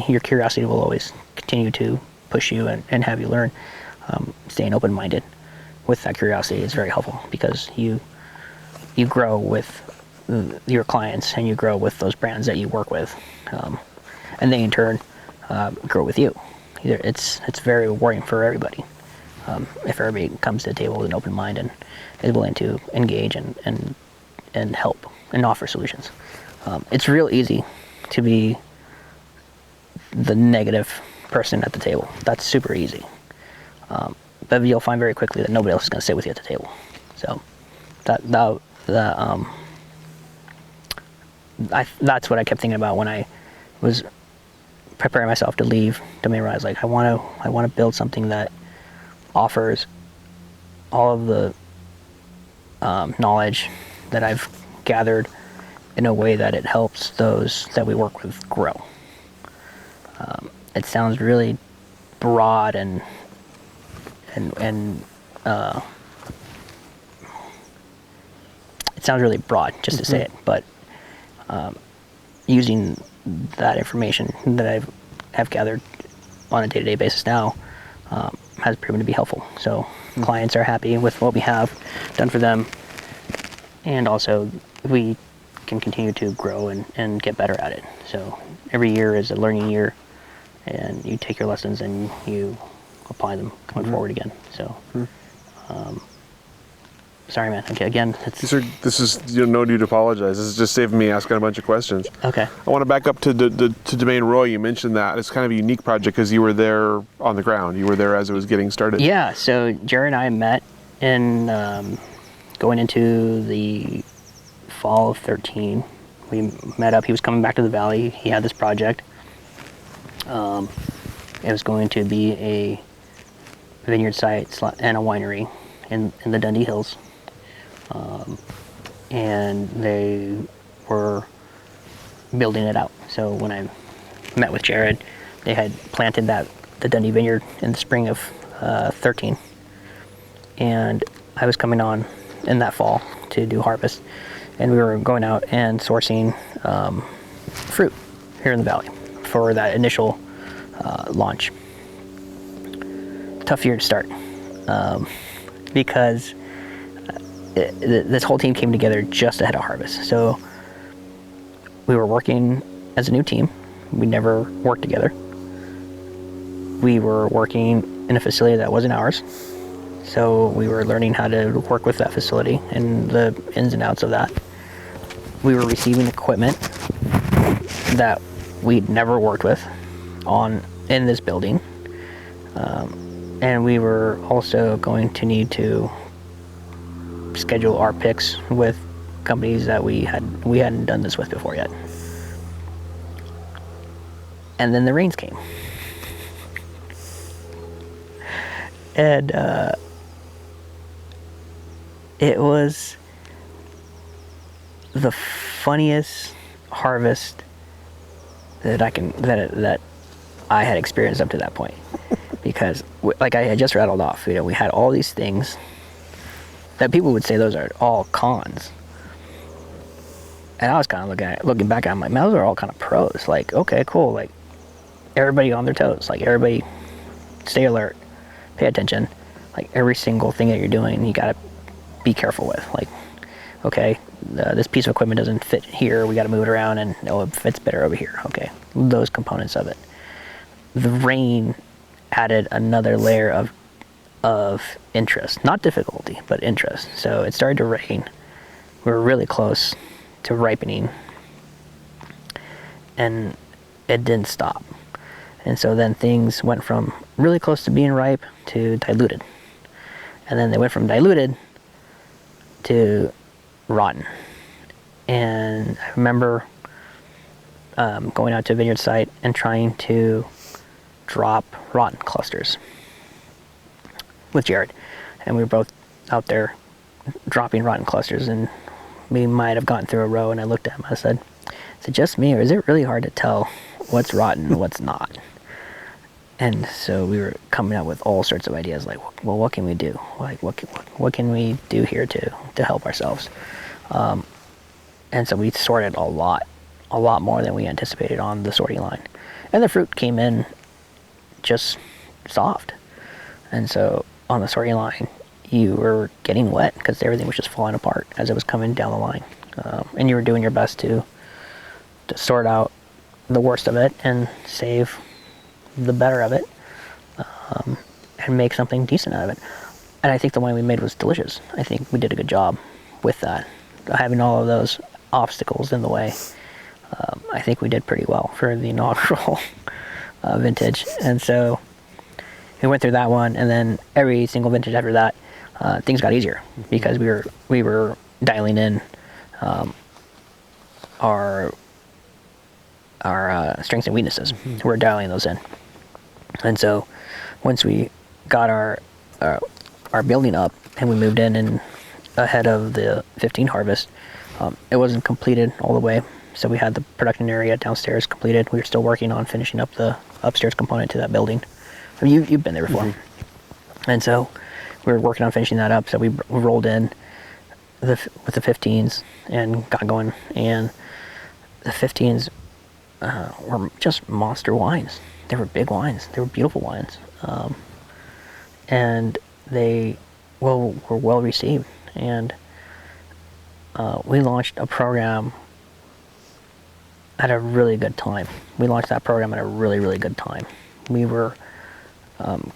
S2: your curiosity will always continue to push you and have you learn. Staying open-minded with that curiosity is very helpful, because you grow with your clients, and you grow with those brands that you work with, and they in turn grow with you. It's very rewarding for everybody, if everybody comes to the table with an open mind and is willing to engage and help and offer solutions. It's real easy to be the negative person at the table. That's super easy. But you'll find very quickly that nobody else is going to sit with you at the table. So that's what I kept thinking about when I was preparing myself to leave Domaine. I was like, I want to build something that offers all of the knowledge that I've gathered in a way that it helps those that we work with grow. It sounds really broad and it sounds really broad just to say it, but using that information that I have gathered on a day-to-day basis now has proven to be helpful. So clients are happy with what we have done for them, and also we can continue to grow and get better at it. So every year is a learning year, and you take your lessons and you apply them going forward again. So Sorry, man. Okay, again, it's
S1: This is no need to apologize. This is just saving me asking a bunch of questions.
S2: okay.
S1: I want to back up to Domaine Roy. You mentioned that it's kind of a unique project because you were there on the ground. You were there as it was getting started.
S2: Yeah. So Jared and I met in going into the fall of 13. We met up. He was coming back to the valley. He had this project. It was going to be a vineyard site and a winery in the Dundee Hills. And they were building it out. So when I met with Jared, they had planted the Dundee vineyard in the spring of 13. And I was coming on in that fall to do harvest. And we were going out and sourcing fruit here in the valley for that initial launch. Tough year to start because this whole team came together just ahead of harvest. So we were working as a new team. We never worked together. We were working in a facility that wasn't ours. So we were learning how to work with that facility and the ins and outs of that. We were receiving equipment that we'd never worked with in this building. And we were also going to need to schedule our picks with companies that we hadn't done this with before yet. And then the rains came. And it was the funniest harvest that I had experienced up to that point. Because, like I had just rattled off, we had all these things that people would say those are all cons. And I was kind of looking back at them, like, man, those are all kind of pros. Like, okay, cool. Like, everybody on their toes. Like, everybody stay alert, pay attention. Like, every single thing that you're doing, you got to be careful with. Like, okay, this piece of equipment doesn't fit here. We got to move it around, and it fits better over here. Okay, those components of it. The rain added another layer of interest, not difficulty, but interest. So it started to rain. We were really close to ripening, and it didn't stop. And so then things went from really close to being ripe to diluted, and then they went from diluted to rotten. And I remember going out to a vineyard site and trying to drop rotten clusters with Jared, and we were both out there dropping rotten clusters, and we might have gotten through a row, and I looked at him, I said, is it just me, or is it really hard to tell what's rotten and what's not? And so we were coming up with all sorts of ideas, like, well, what can we do? Like, what can we do here to help ourselves? And so we sorted a lot more than we anticipated on the sorting line, and the fruit came in just soft. And so on the sorting line, you were getting wet because everything was just falling apart as it was coming down the line. And you were doing your best to sort out the worst of it and save the better of it, and make something decent out of it. And I think the wine we made was delicious. I think we did a good job with that. Having all of those obstacles in the way, I think we did pretty well for the inaugural vintage. And so we went through that one, and then every single vintage after that, things got easier because we were dialing in our strengths and weaknesses. We're dialing those in. And so once we got our building up and we moved in and ahead of the 15 harvest, it wasn't completed all the way. So we had the production area downstairs completed. We were still working on finishing up the upstairs component to that building. I mean, you've been there before. And so we were working on finishing that up. So we rolled in with the 15s and got going. And the 15s were just monster wines. They were big wines. They were beautiful wines. And they were well received. And we launched a program at a really good time. We launched that program at a really, really good time. We were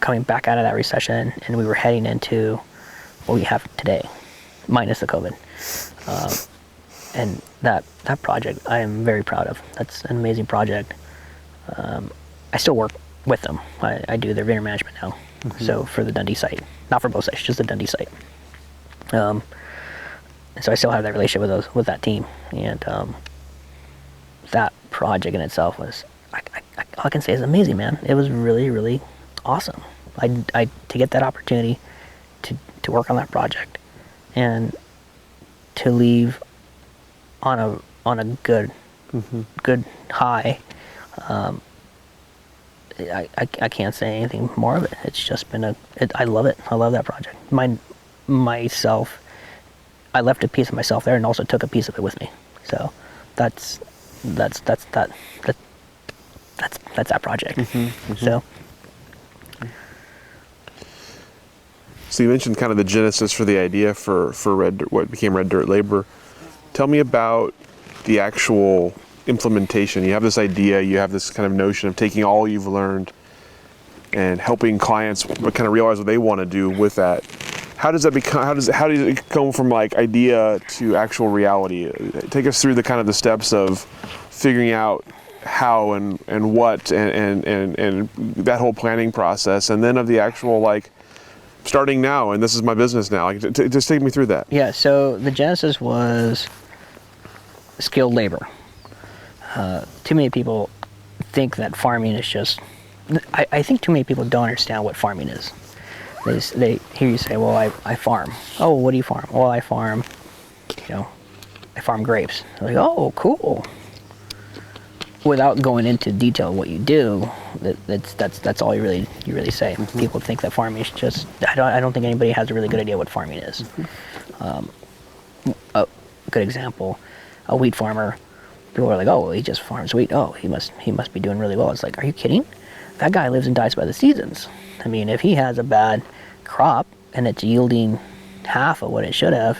S2: coming back out of that recession, and we were heading into what we have today. minus the COVID. And that project I am very proud of. That's an amazing project. I still work with them. I do their vineyard management now. So for the Dundee site, not for both sites, just the Dundee site. And so I still have that relationship with that team. And that project in itself was, all I can say is amazing, man. It was really, really awesome. To get that opportunity to work on that project and to leave on a good high. I can't say anything more of it. It's just been I love it. I love that project. Myself, I left a piece of myself there and also took a piece of it with me. So that's that project.
S1: So you mentioned kind of the genesis for the idea for what became Red Dirt Labor. Tell me about the actual implementation. You have this idea, you have this kind of notion of taking all you've learned and helping clients kind of realize what they want to do with that. How does that become? How does it go from like idea to actual reality? Take us through the kind of the steps of figuring out how and what and that whole planning process, and then of the actual like starting now and this is my business now. Like, just take me through that.
S2: Yeah. So the genesis was skilled labor. Too many people think that farming is just. I think too many people don't understand what farming is. They hear you say, well, I farm. Oh, what do you farm? Well, I farm, I farm grapes. They're like, oh, cool. Without going into detail of what you do, that's all you really say. People think that farming is just. I don't think anybody has a really good idea what farming is. A good example, a wheat farmer. People are like, oh, well, he just farms wheat. Oh, he must be doing really well. It's like, are you kidding? That guy lives and dies by the seasons. I mean, if he has a bad crop and it's yielding half of what it should have,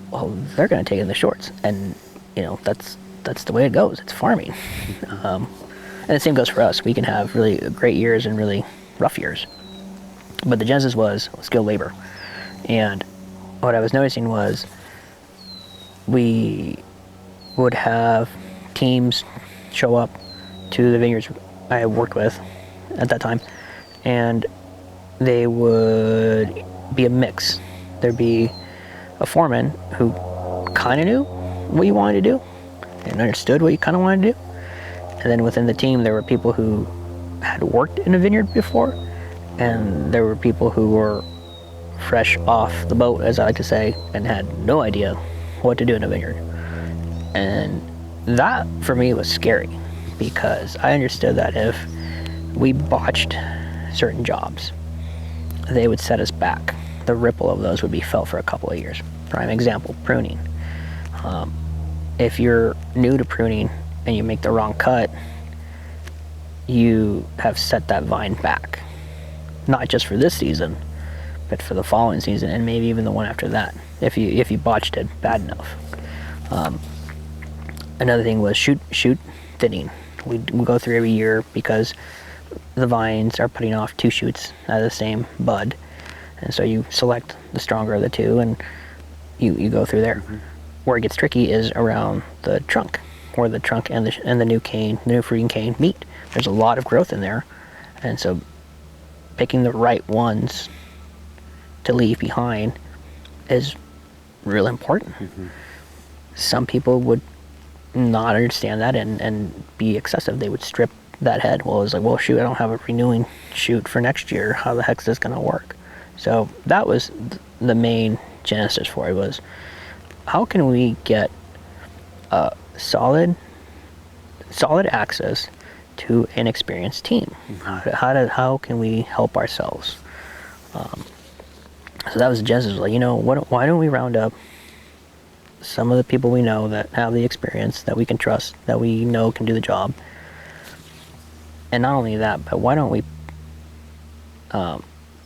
S2: well, they're going to take it in the shorts. And, that's the way it goes. It's farming. And the same goes for us. We can have really great years and really rough years. But the genesis was skilled labor. And what I was noticing was we would have teams show up to the vineyards I worked with at that time, and they would be a mix. There'd be a foreman who kind of knew what you wanted to do and understood what you kind of wanted to do, and then within the team there were people who had worked in a vineyard before, and there were people who were fresh off the boat, as I like to say, and had no idea what to do in a vineyard. And that for me was scary, because I understood that if we botched certain jobs, they would set us back. The ripple of those would be felt for a couple of years. Prime example, pruning. If you're new to pruning and you make the wrong cut, you have set that vine back. Not just for this season, but for the following season, and maybe even the one after that, if you botched it bad enough. Another thing was shoot thinning. We go through every year because the vines are putting off two shoots out of the same bud, and so you select the stronger of the two and you go through there. Where it gets tricky is around the trunk, where the trunk and the new cane, the new fruiting cane meet. There's a lot of growth in there, and so picking the right ones to leave behind is real important. Some people would not understand that and be excessive. They would strip that head. Well, it was like, well, shoot, I don't have a renewing shoot for next year. How the heck is this going to work? So that was the main genesis for it, was how can we get solid access to an experienced team? How can we help ourselves? So that was the genesis. Like, why don't we round up some of the people we know that have the experience, that we can trust, that we know can do the job. And not only that, but why don't we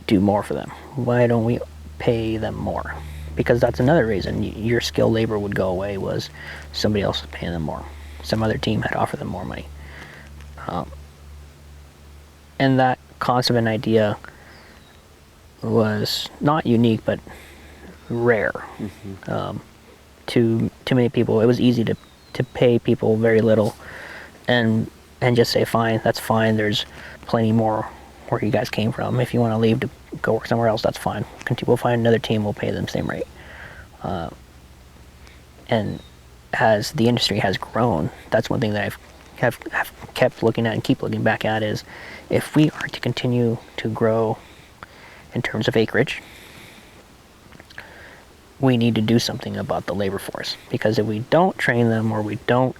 S2: do more for them? Why don't we pay them more? Because that's another reason your skilled labor would go away, was somebody else was paying them more. Some other team had offered them more money. And that concept and idea was not unique, but rare. Too many people. It was easy to pay people very little, and just say, fine, that's fine. There's plenty more where you guys came from. If you want to leave to go work somewhere else, that's fine. We'll find another team. We'll pay them the same rate. And as the industry has grown, that's one thing that have kept looking at and keep looking back at is, if we are to continue to grow in terms of acreage, we need to do something about the labor force. Because if we don't train them, or we don't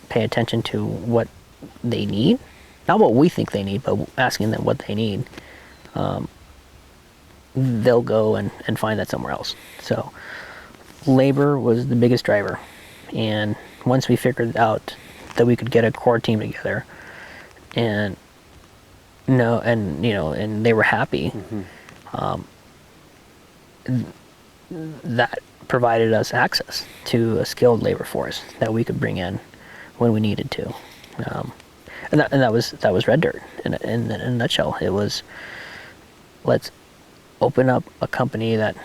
S2: pay attention to what they need, not what we think they need, but asking them what they need, they'll go and find that somewhere else. So labor was the biggest driver. And once we figured out that we could get a core team together, and they were happy, that provided us access to a skilled labor force that we could bring in when we needed to. And that was Red Dirt in a nutshell. It was, let's open up a company that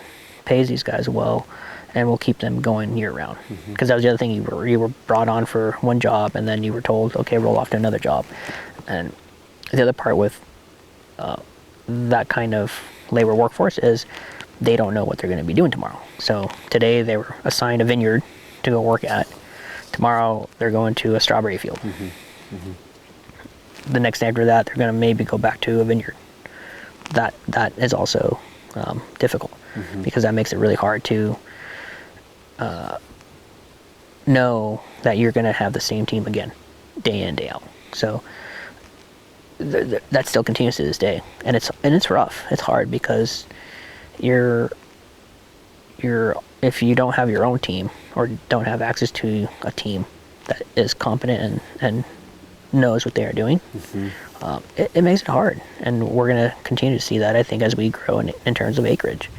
S2: pays these guys well, and we'll keep them going year round. Because that was the other thing, you were brought on for one job, and then you were told, okay, roll off to another job. And the other part with that kind of labor workforce is, they don't know what they're going to be doing tomorrow. So today they were assigned a vineyard to go work at. Tomorrow they're going to a strawberry field. The next day after that, they're going to maybe go back to a vineyard. That is also difficult, because that makes it really hard to know that you're going to have the same team again, day in, day out. So that still continues to this day, and it's rough. It's hard, because if you don't have your own team, or don't have access to a team that is competent and knows what they are doing, it makes it hard. And we're going to continue to see that, I think, as we grow in terms of acreage.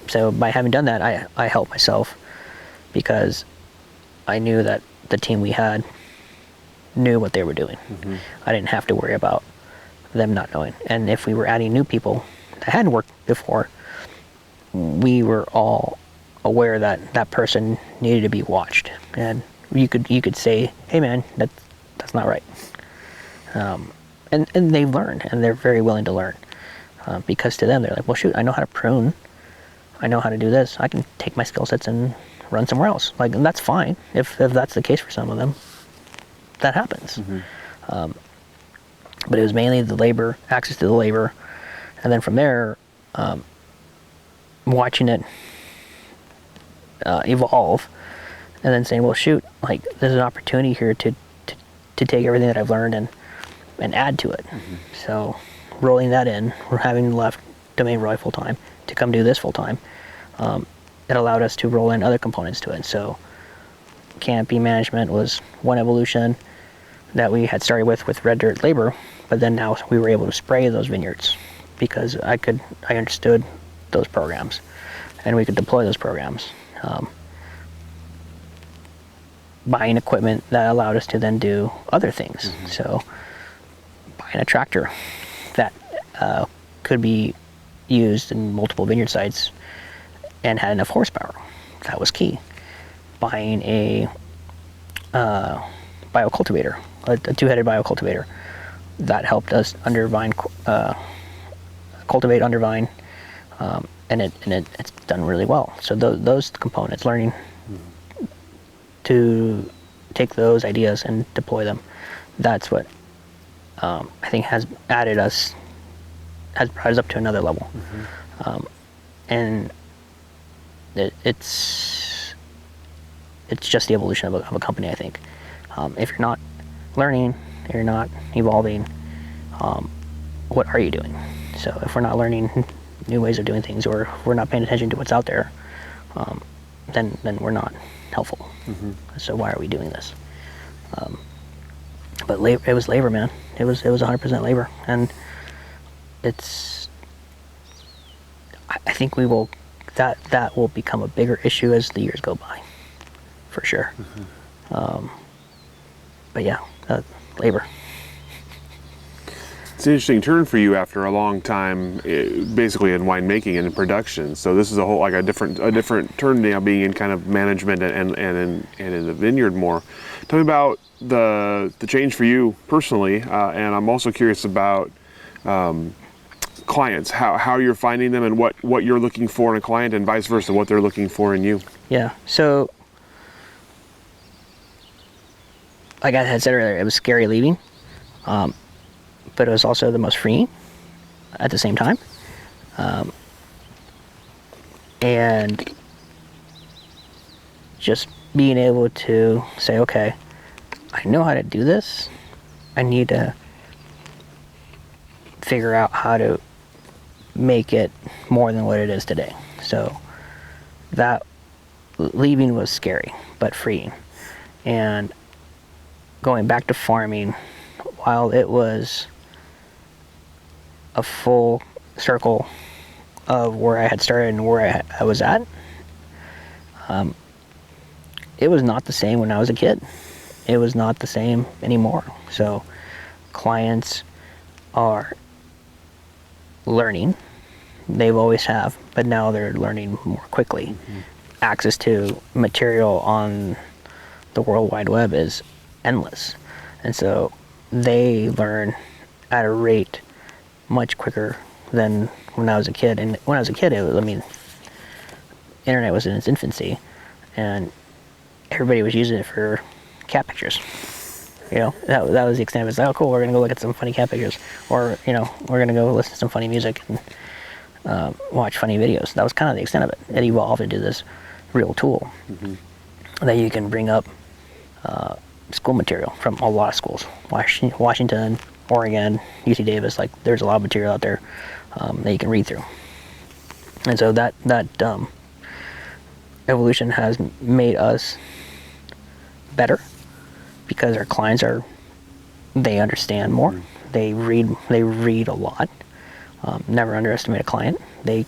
S2: So by having done that, I helped myself, because I knew that the team we had knew what they were doing. I didn't have to worry about them not knowing. And if we were adding new people that hadn't worked before, we were all aware that that person needed to be watched. And you could say, hey man, that's not right. And they've learned, and they're very willing to learn, because to them, they're like, well shoot, I know how to prune, I know how to do this, I can take my skill sets and run somewhere else. Like, and that's fine. If that's the case for some of them, that happens. But it was mainly the labor, access to the labor, and then from there, watching it evolve, and then saying, well shoot, like, there's an opportunity here to take everything that I've learned and add to it. So rolling that in, we're having left Domaine Roy full time to come do this full time. It allowed us to roll in other components to it. So canopy management was one evolution that we had started with Red Dirt labor, but then now we were able to spray those vineyards, because I understood those programs, and we could deploy those programs. Buying equipment that allowed us to then do other things. So buying a tractor that could be used in multiple vineyard sites and had enough horsepower, that was key. Buying a biocultivator, a two-headed biocultivator, that helped us cultivate under vine, and it's done really well. So those components, learning to take those ideas and deploy them, that's what I think has brought us up to another level. And it's just the evolution of a company, I think. If you're not learning, you're not evolving, what are you doing? So if we're not learning new ways of doing things, or if we're not paying attention to what's out there, then we're not helpful. So why are we doing this? But it was labor, man. It was 100% labor, and I think that will become a bigger issue as the years go by, for sure. But yeah, labor.
S1: it's an interesting turn for you after a long time, basically in winemaking and in production. So this is a whole like a different turn now, being in kind of management and in the vineyard more. Tell me about the change for you personally, and I'm also curious about clients, how you're finding them, and what you're looking for in a client, and vice versa, what they're looking for in you.
S2: Yeah. So, like I had said earlier, it was scary leaving. But it was also the most freeing at the same time. And just being able to say, okay, I know how to do this. I need to figure out how to make it more than what it is today. So that leaving was scary, but freeing. And going back to farming, while it was a full circle of where I had started and where I was at, it was not the same when I was a kid. It was not the same anymore. So clients are learning. They've always have, but now they're learning more quickly. Mm-hmm. Access to material on the World Wide Web is endless. And so they learn at a rate much quicker than when I was a kid. And when I was a kid, internet was in its infancy, and everybody was using it for cat pictures. That was the extent of it. It's like, oh, cool, we're going to go look at some funny cat pictures. Or, we're going to go listen to some funny music and watch funny videos. That was kind of the extent of it. It evolved into this real tool that you can bring up school material from a lot of schools. Washington, Oregon, UC Davis, there's a lot of material out there that you can read through. And so that evolution has made us better because our clients they understand more. They read a lot. Never underestimate a client. They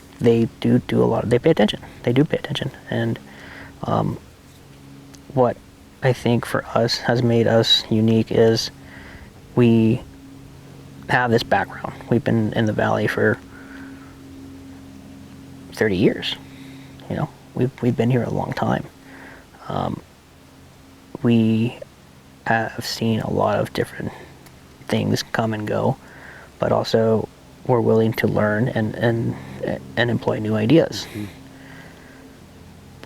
S2: do a lot. They pay attention. They do pay attention. And what I think for us has made us unique is we have this background. We've been in the valley for 30 years. We've been here a long time. We have seen a lot of different things come and go, but also we're willing to learn and employ new ideas. Mm-hmm.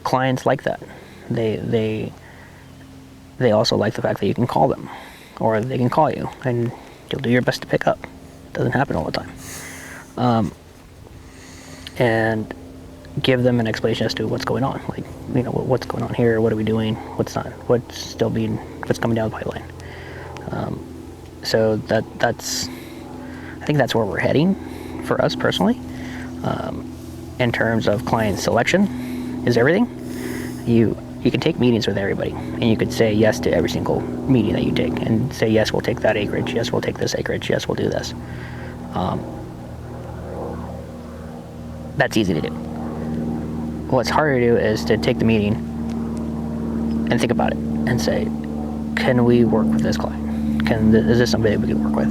S2: Clients like that. They also like the fact that you can call them, or they can call you, and you'll do your best to pick up. It doesn't happen all the time. And give them an explanation as to what's going on. What's going on here? What are we doing? What's coming down the pipeline? So that's I think that's where we're heading for us personally. In terms of client selection is everything. You can take meetings with everybody, and you could say yes to every single meeting that you take, and say, yes, we'll take that acreage, yes, we'll take this acreage, yes, we'll do this. That's easy to do. What's harder to do is to take the meeting and think about it and say, can we work with this client? Is this somebody that we can work with?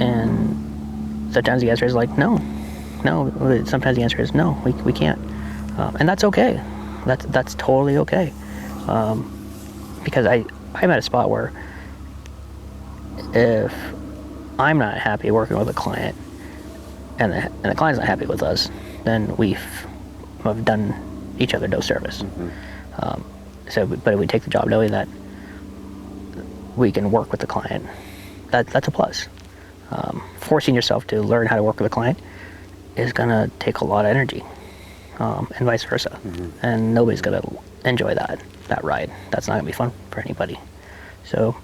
S2: And sometimes the answer is no. Sometimes the answer is no, we can't. And that's okay. That's totally okay. Because I'm at a spot where if I'm not happy working with a client and the client's not happy with us, then have done each other no service. Mm-hmm. But if we take the job knowing that we can work with the client, that's a plus. Forcing yourself to learn how to work with a client is gonna take a lot of energy, and vice versa. Mm-hmm. And nobody's gonna enjoy that ride. That's not gonna be fun for anybody. So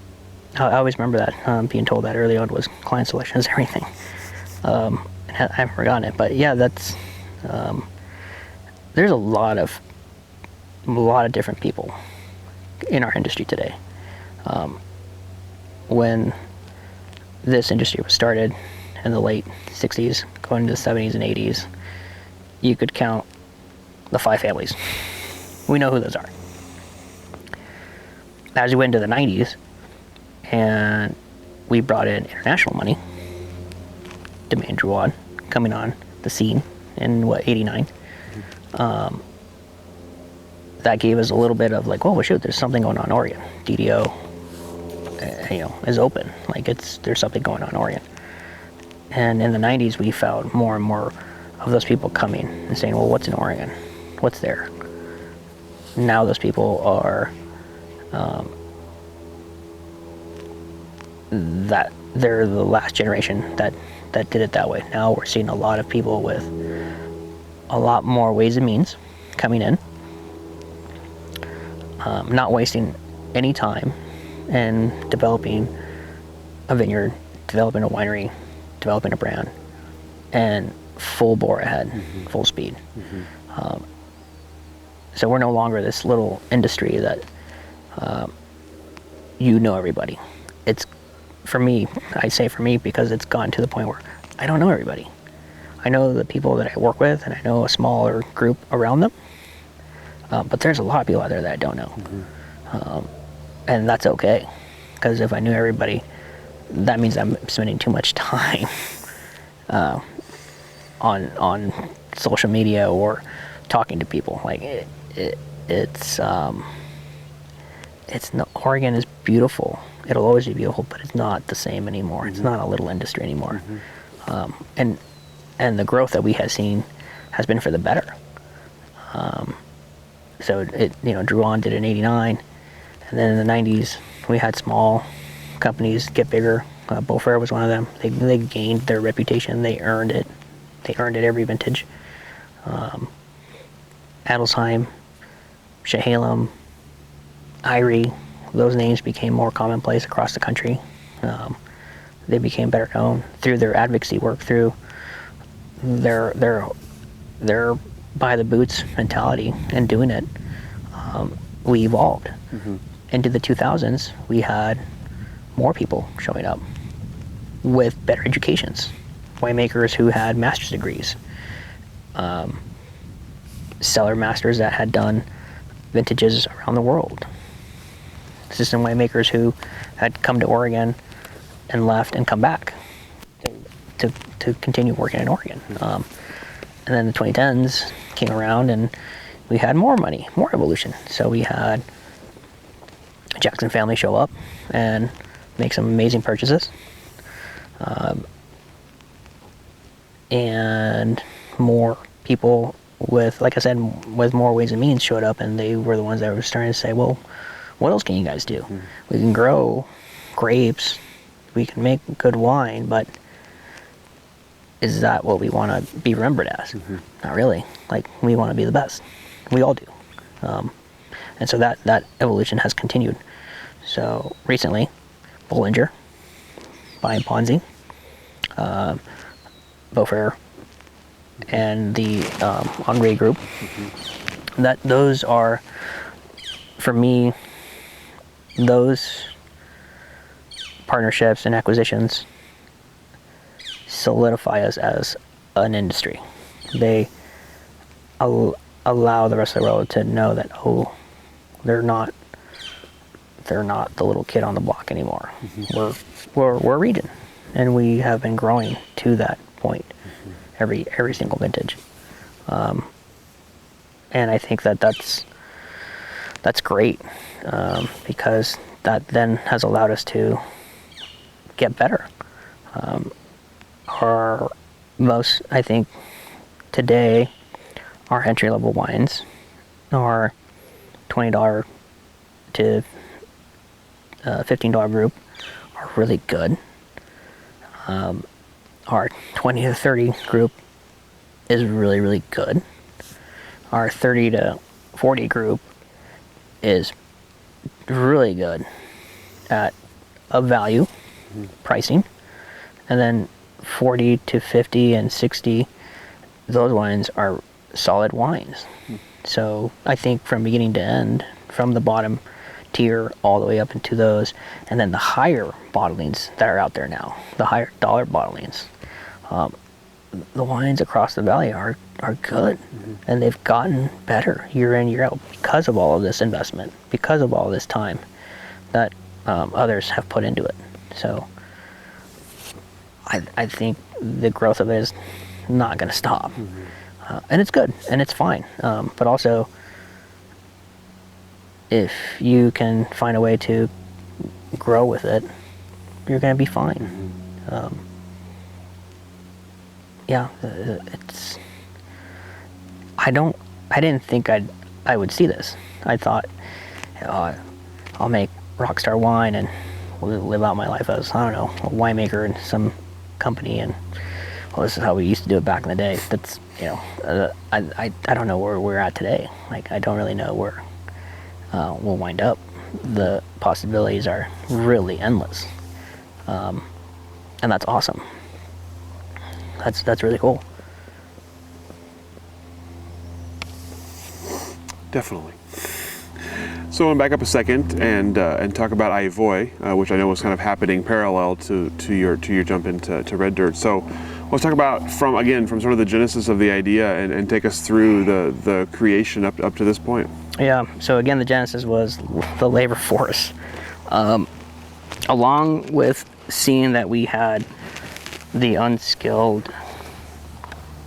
S2: I always remember that, being told that early on was client selection is everything. And I haven't forgotten it, but yeah, that's there's a lot of different people in our industry today. When this industry was started in the late 60s, going into the 70s and 80s, you could count the 5 families. We know who those are. As we went into the 90s, and we brought in international money. Domaine coming on the scene in '89. That gave us a little bit of like, oh shoot, there's something going on in Oregon. DDO, is open. Like there's something going on in Oregon. And in the '90s, we found more and more of those people coming and saying, well, what's in Oregon? What's there? Now those people are that they're the last generation that did it that way. Now we're seeing a lot of people with a lot more ways and means coming in, not wasting any time in developing a vineyard, developing a winery, developing a brand, and full bore ahead, full speed. So we're no longer this little industry that everybody. It's for me, I say for me because it's gotten to the point where I don't know everybody. I know the people that I work with, and I know a smaller group around them. But there's a lot of people out there that I don't know. And that's okay, because if I knew everybody, that means I'm spending too much time on social media or talking to people. Like it's not, Oregon is beautiful. It'll always be beautiful, but it's not the same anymore. It's not a little industry anymore. And the growth that we have seen has been for the better. So Drew on did it in '89, and then in the '90s we had small companies get bigger. Beaufair was one of them. They gained their reputation. They earned it. They earned it every vintage. Adelsheim, Chehalem, Irie, those names became more commonplace across the country. They became better known through their advocacy work, through their by the boots mentality and doing it. We evolved. Into the 2000s, we had more people showing up with better educations, winemakers who had master's degrees, cellar masters that had done vintages around the world, assistant winemakers who had come to Oregon and left and come back to continue working in Oregon. And then the 2010s came around and we had more money, more evolution. So we had a Jackson family show up and make some amazing purchases. And more people with, like I said, with more ways and means showed up, and they were the ones that were starting to say, well, what else can you guys do? We can grow grapes, we can make good wine, but is that what we want to be remembered as? Not really. Like, we want to be the best. We all do. And so that evolution has continued. So recently, Bollinger, buying Ponzi, Beaufair, and the Henri group. Those are, for me, those partnerships and acquisitions solidify us as an industry. They allow the rest of the world to know that, oh, they're not the little kid on the block anymore. We're a region, and we have been growing to that point every single vintage. And I think that's great, because that then has allowed us to get better. I think today, our entry-level wines are $20 to $15 group are really good. Our 20 to 30 group is really, really good. Our 30 to 40 group is really good at a value pricing. And then 40 to 50 and 60, those wines are solid wines. So I think from beginning to end, from the bottom tier all the way up into those, and then the higher bottlings that are out there now, the higher dollar bottlings, the wines across the valley are good. And they've gotten better year in, year out because of all of this investment, because of all this time that others have put into it. So I think the growth of it is not going to stop. And it's good and it's fine. But also, if you can find a way to grow with it, you're going to be fine. Yeah, it's. I didn't think I would see this. I thought, I'll make rockstar wine and live out my life as, I don't know, a winemaker in some company, and well, this is how we used to do it back in the day. That's, I don't know where we're at today. Like, I don't really know where we'll wind up. The possibilities are really endless, and that's awesome. That's really cool.
S1: Definitely. So I'm back up a second and talk about AHIVOY, which I know was kind of happening parallel to your jump into Red Dirt. So let's talk about from sort of the genesis of the idea and take us through the creation up to this point.
S2: Yeah. So again, the genesis was the labor force, along with seeing that we had the unskilled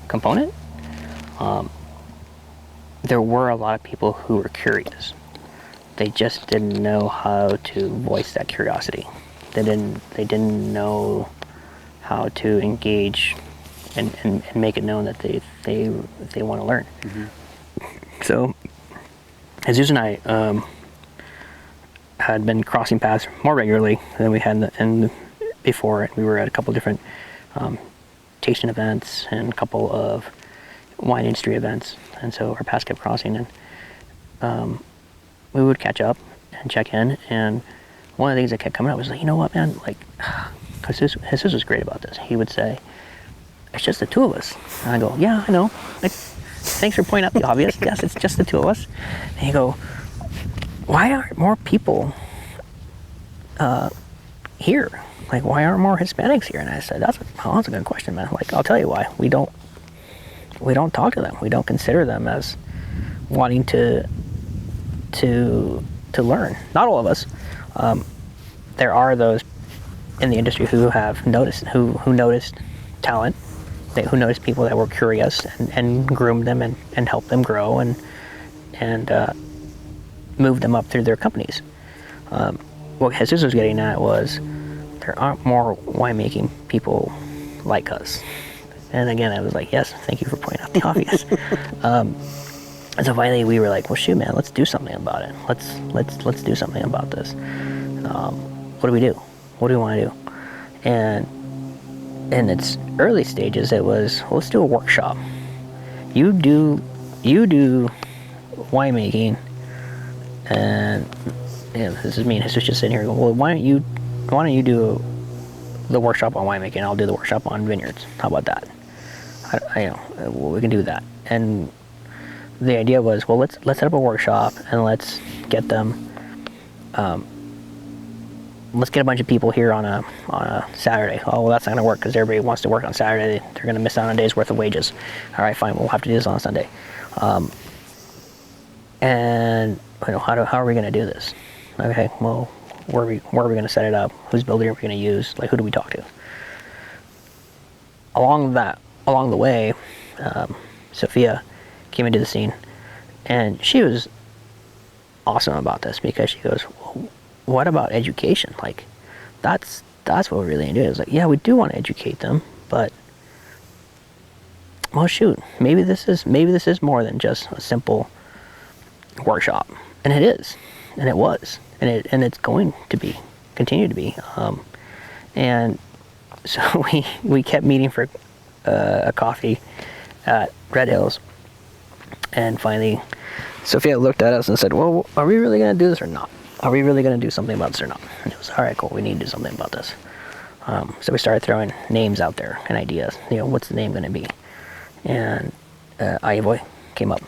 S2: component. There were a lot of people who were curious. They just didn't know how to voice that curiosity. They didn't know how to engage and make it known that they want to learn. So Jesus and I had been crossing paths more regularly than we had before. We were at a couple different tasting events and a couple of wine industry events, and so our paths kept crossing, and we would catch up and check in. And one of the things that kept coming up was like, you know what, man, like, Jesus was great about this. He would say, it's just the two of us. And I go, yeah, I know. Like, thanks for pointing out the obvious. Yes, it's just the two of us. And he go, why aren't more people here? Like, why aren't more Hispanics here? And I said, that's a good question, man. Like, I'll tell you why. We don't talk to them. We don't consider them as wanting to learn. Not all of us. There are those in the industry who have noticed, who noticed talent, who noticed people that were curious and groomed them and helped them grow and moved them up through their companies. What Jesus was getting at was there aren't more winemaking people like us. And again, I was like, yes, thank you for pointing out the obvious. And so finally we were like, well, shoot, man, let's do something about it. Let's do something about this. What do we do? What do we want to do? And in its early stages, it was, well, let's do a workshop. You do winemaking, and this is me and Jesus just sitting here going, well, why don't you do the workshop on winemaking? I'll do the workshop on vineyards. How about that? Well, we can do that. And the idea was, well, let's set up a workshop and let's get them. Let's get a bunch of people here on a Saturday. Oh, well, that's not gonna work because everybody wants to work on Saturday. They're gonna miss out on a day's worth of wages. All right, fine. We'll have to do this on Sunday. And how are we gonna do this? Okay, well, where are we gonna set it up? Whose building are we gonna use? Like, who do we talk to? Along the way, Sophia came into the scene, and she was awesome about this because she goes, well, what about education? Like, that's what we really need to do. It's like, yeah, we do want to educate them, but well, shoot, maybe this is more than just a simple workshop, and it is, and it was, and it's going to continue to be, and so we kept meeting for a coffee at Red Hills, and finally Sophia looked at us and said, well, are we really going to do this or not? Are we really going to do something about this or not? And it was, all right, cool, we need to do something about this. So we started throwing names out there and ideas. What's the name going to be? And AHIVOY came up.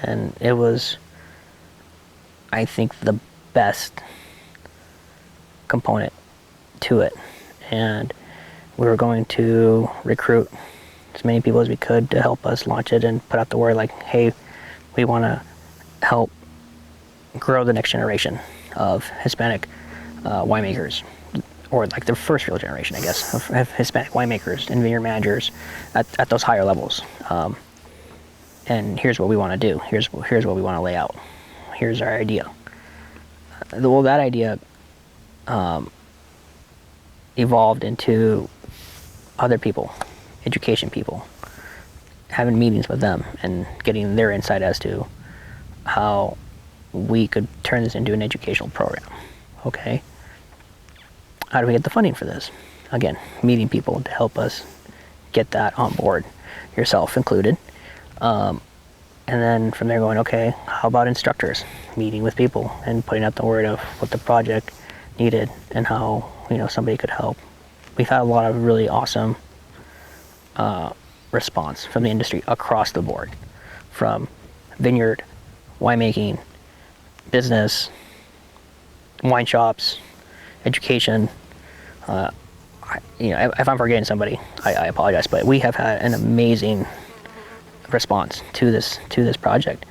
S2: And it was, I think, the best component to it. And we were going to recruit as many people as we could to help us launch it and put out the word like, hey, we want to help grow the next generation of Hispanic winemakers. or like the first real generation, I guess, of Hispanic winemakers and vineyard managers at those higher levels. And here's what we want to do. Here's what we want to lay out. Here's our idea. Well, that idea evolved into other people, education people, having meetings with them and getting their insight as to how we could turn this into an educational program. Okay, how do we get the funding for this? Again, meeting people to help us get that on board, yourself included. And then from there going, okay, how about instructors? Meeting with people and putting out the word of what the project needed and how, somebody could help. We've had a lot of really awesome response from the industry across the board, from vineyard, winemaking, business, wine shops, education. If I'm forgetting somebody, I apologize, but we have had an amazing response to this project.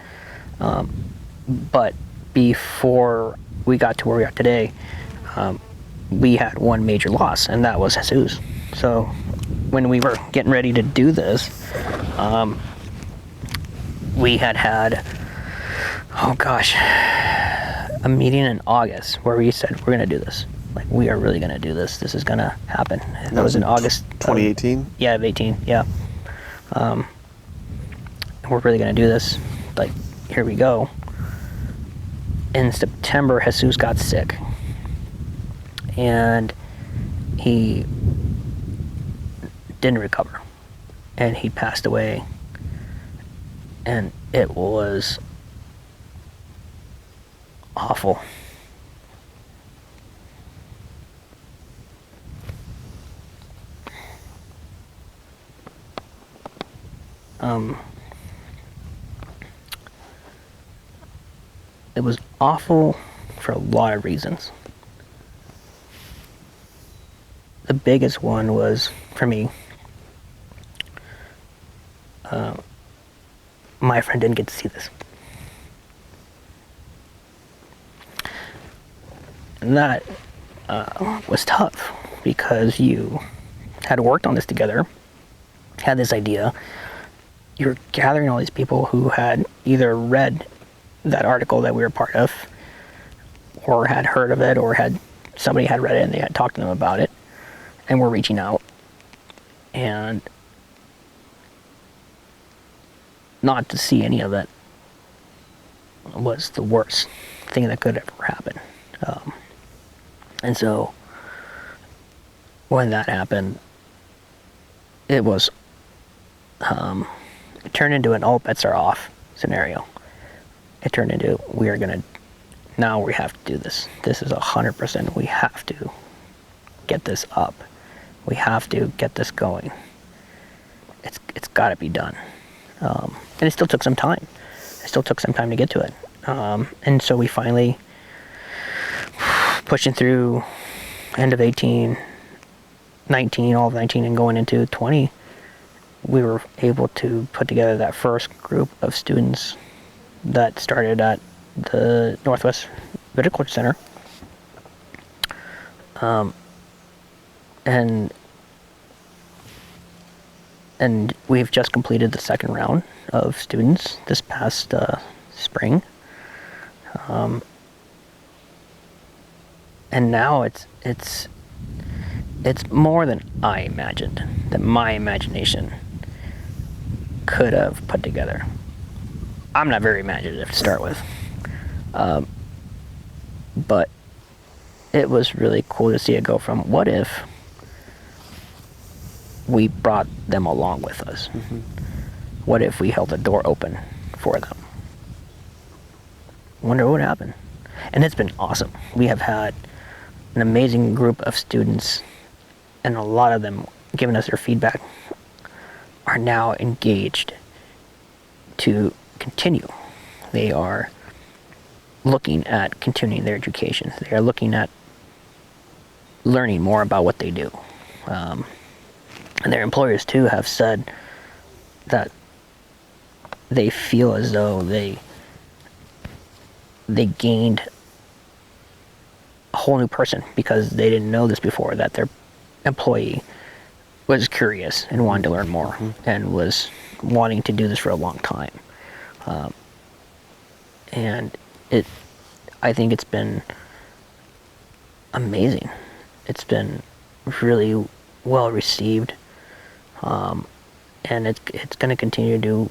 S2: But before we got to where we are today, we had one major loss, and that was Jesus. So when we were getting ready to do this, we had a meeting in August where we said, we're going to do this. Like, we are really going to do this. This is going to happen. And that was in August.
S1: 2018?
S2: Yeah, of 18, yeah. We're really going to do this. Like, here we go. In September, Jesus got sick. And he didn't recover. And he passed away. And it was awful. It was awful for a lot of reasons. The biggest one was, for me, my friend didn't get to see this. And that was tough, because you had worked on this together, had this idea. You were gathering all these people who had either read that article that we were part of, or had heard of it, or somebody had read it and they had talked to them about it, and were reaching out. And not to see any of it was the worst thing that could ever happen. And so when that happened, it was it turned into an all bets are off scenario. It turned into, now we have to do this. This is 100%. We have to get this up. We have to get this going. It's got to be done. And it still took some time. It still took some time to get to it. And so we finally, pushing through end of 18, 19, all of 19, and going into 20, we were able to put together that first group of students that started at the Northwest Viticulture Center. And we've just completed the second round of students this past spring. And now it's more than I imagined, that my imagination could have put together. I'm not very imaginative to start with. But it was really cool to see it go from, what if we brought them along with us? Mm-hmm. What if we held the door open for them? Wonder what would happen. And it's been awesome. We have had an amazing group of students, and a lot of them, giving us their feedback, are now engaged to continue. They are looking at continuing their education. They are looking at learning more about what they do. And their employers too have said that they feel as though they gained a whole new person because they didn't know this before, that their employee was curious and wanted to learn more and was wanting to do this for a long time. And I think it's been amazing. It's been really well received. And it's going to continue to do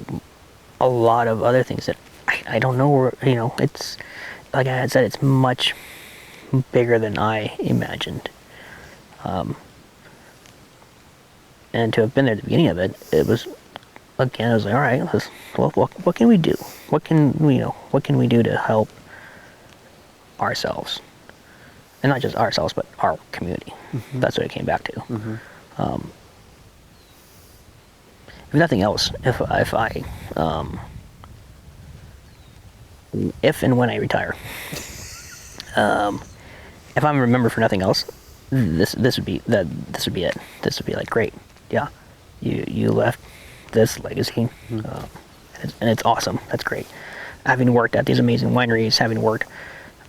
S2: a lot of other things that I don't know where, it's, like I had said, it's much bigger than I imagined. And to have been there at the beginning of it, it was like, all right, what can we do? What can we do to help ourselves? And not just ourselves, but our community. That's what it came back to. If nothing else, if and when I retire, if I'm remembered for nothing else, this would be it. This would be like, great, yeah, you left this legacy, and it's awesome. That's great. Having worked at these amazing wineries, having worked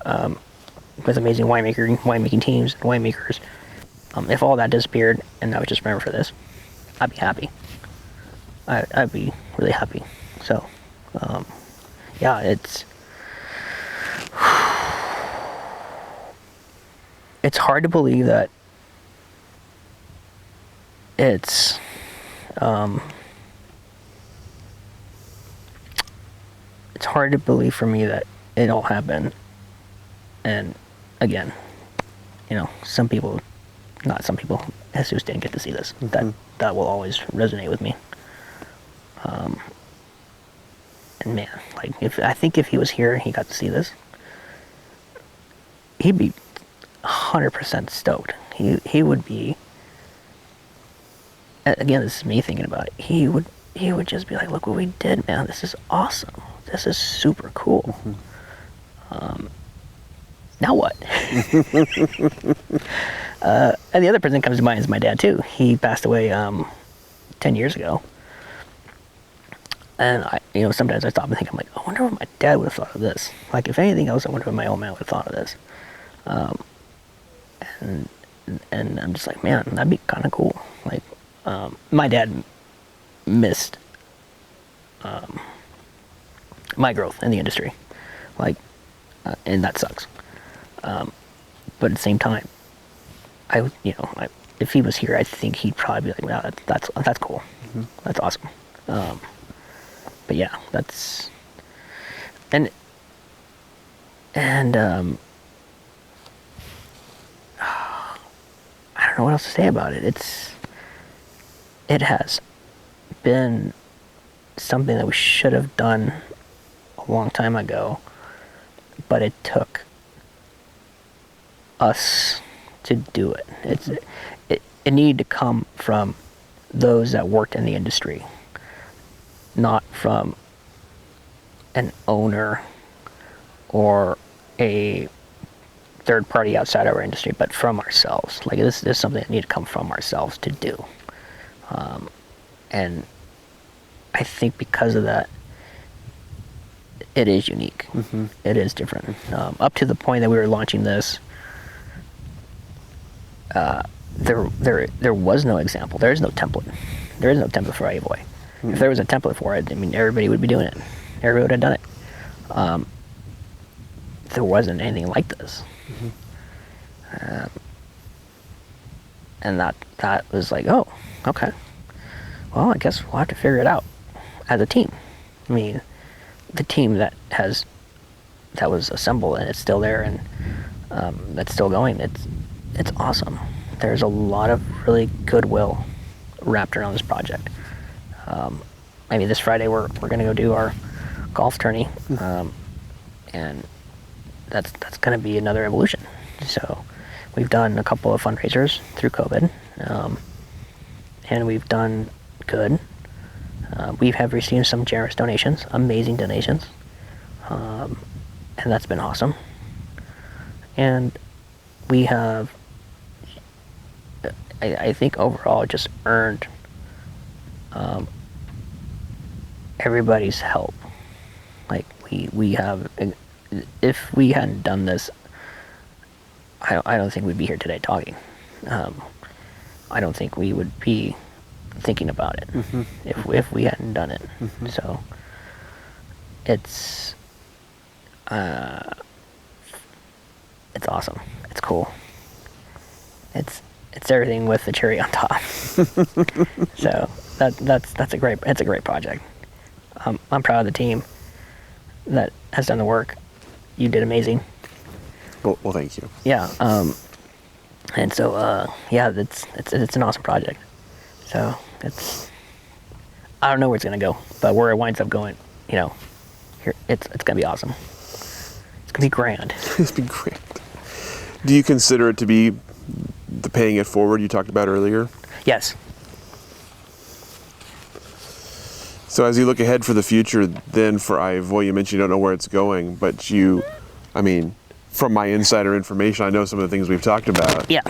S2: with amazing winemaking teams and winemakers, if all that disappeared and I was just remembered for this, I'd be happy. I'd be really happy. So, yeah, it's hard to believe that it's hard to believe for me that it all happened. And again, some people, not some people, Jesus didn't get to see this. That will always resonate with me. And man, like, I think if he was here and he got to see this, he'd be 100% stoked. He would be. Again, this is me thinking about it. He would just be like, "Look what we did, man! This is awesome. This is super cool." Now what? And the other person that comes to mind is my dad too. He passed away 10 years ago. And sometimes I stop and think, I'm like, I wonder what my dad would have thought of this. Like, if anything else, I wonder what my old man would have thought of this. And I'm just like, man, that'd be kind of cool. Like, my dad missed my growth in the industry. Like, and that sucks. But at the same time, if he was here, I think he'd probably be like, wow, that's cool. That's awesome. But yeah, that's, and I don't know what else to say about it. It has been something that we should have done a long time ago, but it took us to do it. It needed to come from those that worked in the industry, not from an owner or a third party outside our industry, but from ourselves. Like, this is something that needed to come from ourselves to do. And I think because of that, it is unique. It is different. Up to the point that we were launching this, there was no example. There is no template. There is no template for AHIVOY. If there was a template for it, I mean, everybody would be doing it. Everybody would have done it. There wasn't anything like this. And that was like, oh, okay. Well, I guess we'll have to figure it out as a team. I mean, the team that was assembled and it's still there and that's still going, it's awesome. There's a lot of really goodwill wrapped around this project. Maybe this Friday we're going to go do our golf tourney, and that's going to be another evolution. So we've done a couple of fundraisers through COVID, and we've done good. We have received some generous donations, amazing donations, and that's been awesome. And we have, I think overall, just earned everybody's help. Like, we have, if we hadn't done this, I don't think we'd be here today talking. I don't think we would be thinking about it if we hadn't done it. So it's awesome. It's cool. It's everything with the cherry on top. So that's a great project. I'm proud of the team that has done the work. You did amazing.
S1: Well, thank you.
S2: Yeah. And so yeah, it's an awesome project. So I don't know where it's gonna go, but where it winds up going, here it's gonna be awesome. It's gonna be grand.
S1: It's been great. Do you consider it to be the paying it forward you talked about earlier?
S2: Yes.
S1: So as you look ahead for the future, then for AHIVOY, you mentioned you don't know where it's going, but from my insider information, I know some of the things we've talked about.
S2: Yeah.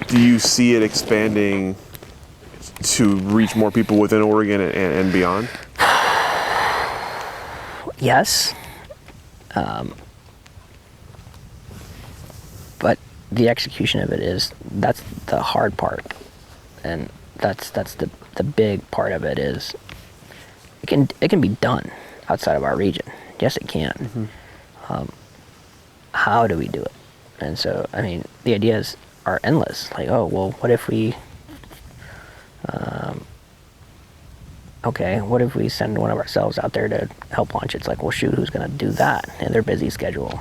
S1: Do you see it expanding to reach more people within Oregon and beyond?
S2: Yes. But the execution of it that's the hard part. And that's the big part of it is it can be done outside of our region. Yes, it can. How do we do it? And so, the ideas are endless. Like, oh, well, what if we what if we send one of ourselves out there to help launch? It's like, well, shoot, who's going to do that in their busy schedule?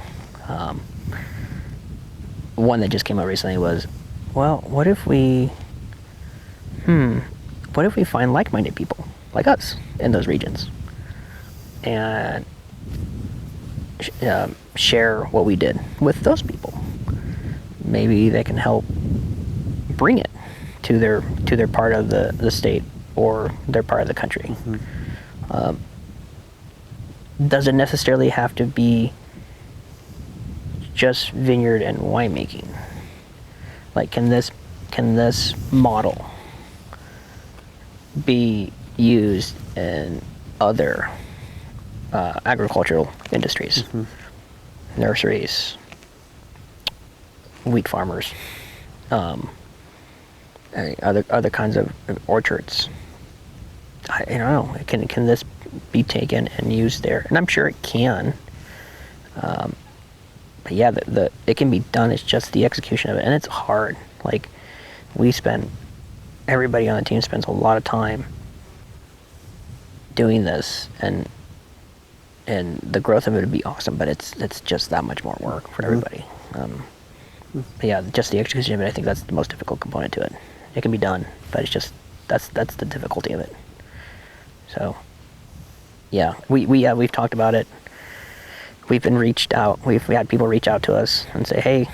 S2: One that just came out recently was, well, what if we find like-minded people like us in those regions and share what we did with those people? Maybe they can help bring it to their part of the state or their part of the country. Does it necessarily have to be just vineyard and winemaking? Like, can this model be used in other agricultural industries, nurseries, wheat farmers, other kinds of orchards? I don't know. Can this be taken and used there? And I'm sure it can. But yeah, it can be done. It's just the execution of it, and it's hard. Like, everybody on the team spends a lot of time doing this, and the growth of it would be awesome. But it's just that much more work for everybody. But yeah, just the execution of it, I think that's the most difficult component to it. It can be done, but it's just that's the difficulty of it. So yeah, we've talked about it. We've been reached out. We've had people reach out to us and say, "Hey,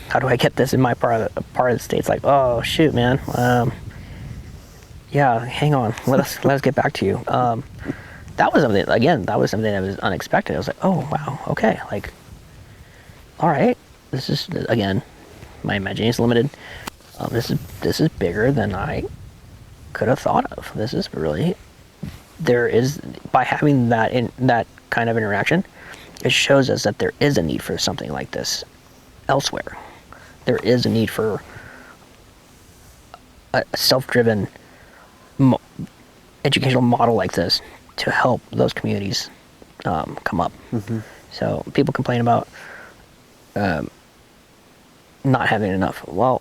S2: how do I get this in my part of the state?" It's like, "Oh shoot, man. Yeah, hang on. Let us get back to you." That was something that was unexpected. I was like, "Oh wow, okay." Like, all right, this is, again, my imagination is limited. This is bigger than I could have thought of. This is really, by having that kind of interaction, it shows us that there is a need for something like this elsewhere. There is a need for a self-driven educational model like this to help those communities come up. So people complain about not having enough. Well,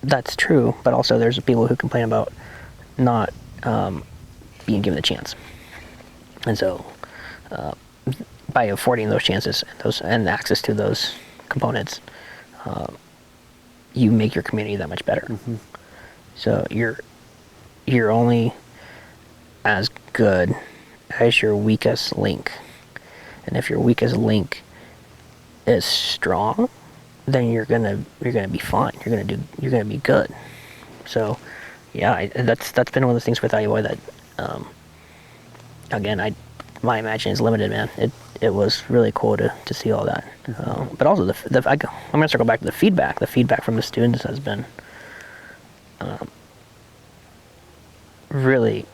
S2: that's true, but also there's people who complain about not being given the chance. And so by affording those chances and access to those components, you make your community that much better. So you're only as good as your weakest link, and if your weakest link is strong, then you're gonna be fine. You're gonna be good. So yeah, that's been one of the things with AHIVOY that again, my imagination is limited, man. It was really cool to see all that. But also I'm gonna circle back to the feedback. The feedback from the students has been really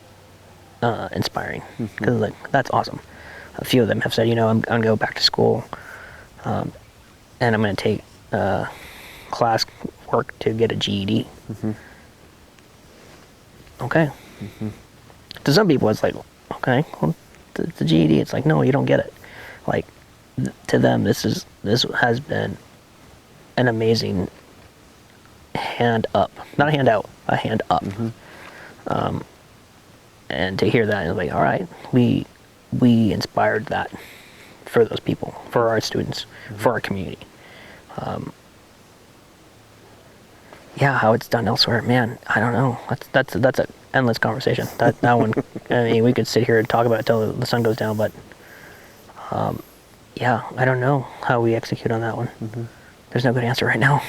S2: inspiring, because like, that's awesome. A few of them have said, I'm gonna go back to school, and I'm gonna take class work to get a GED. Okay. To some people, it's like, okay, well, the GED. It's like, no, you don't get it. Like, to them, this has been an amazing hand up, not a hand out, a hand up. And to hear that, it's like, all right, we inspired that for those people, for our students, for our community. Yeah, how it's done elsewhere, man, I don't know. That's an endless conversation. That one, I mean, we could sit here and talk about it till the sun goes down, but yeah, I don't know how we execute on that one. There's no good answer right now.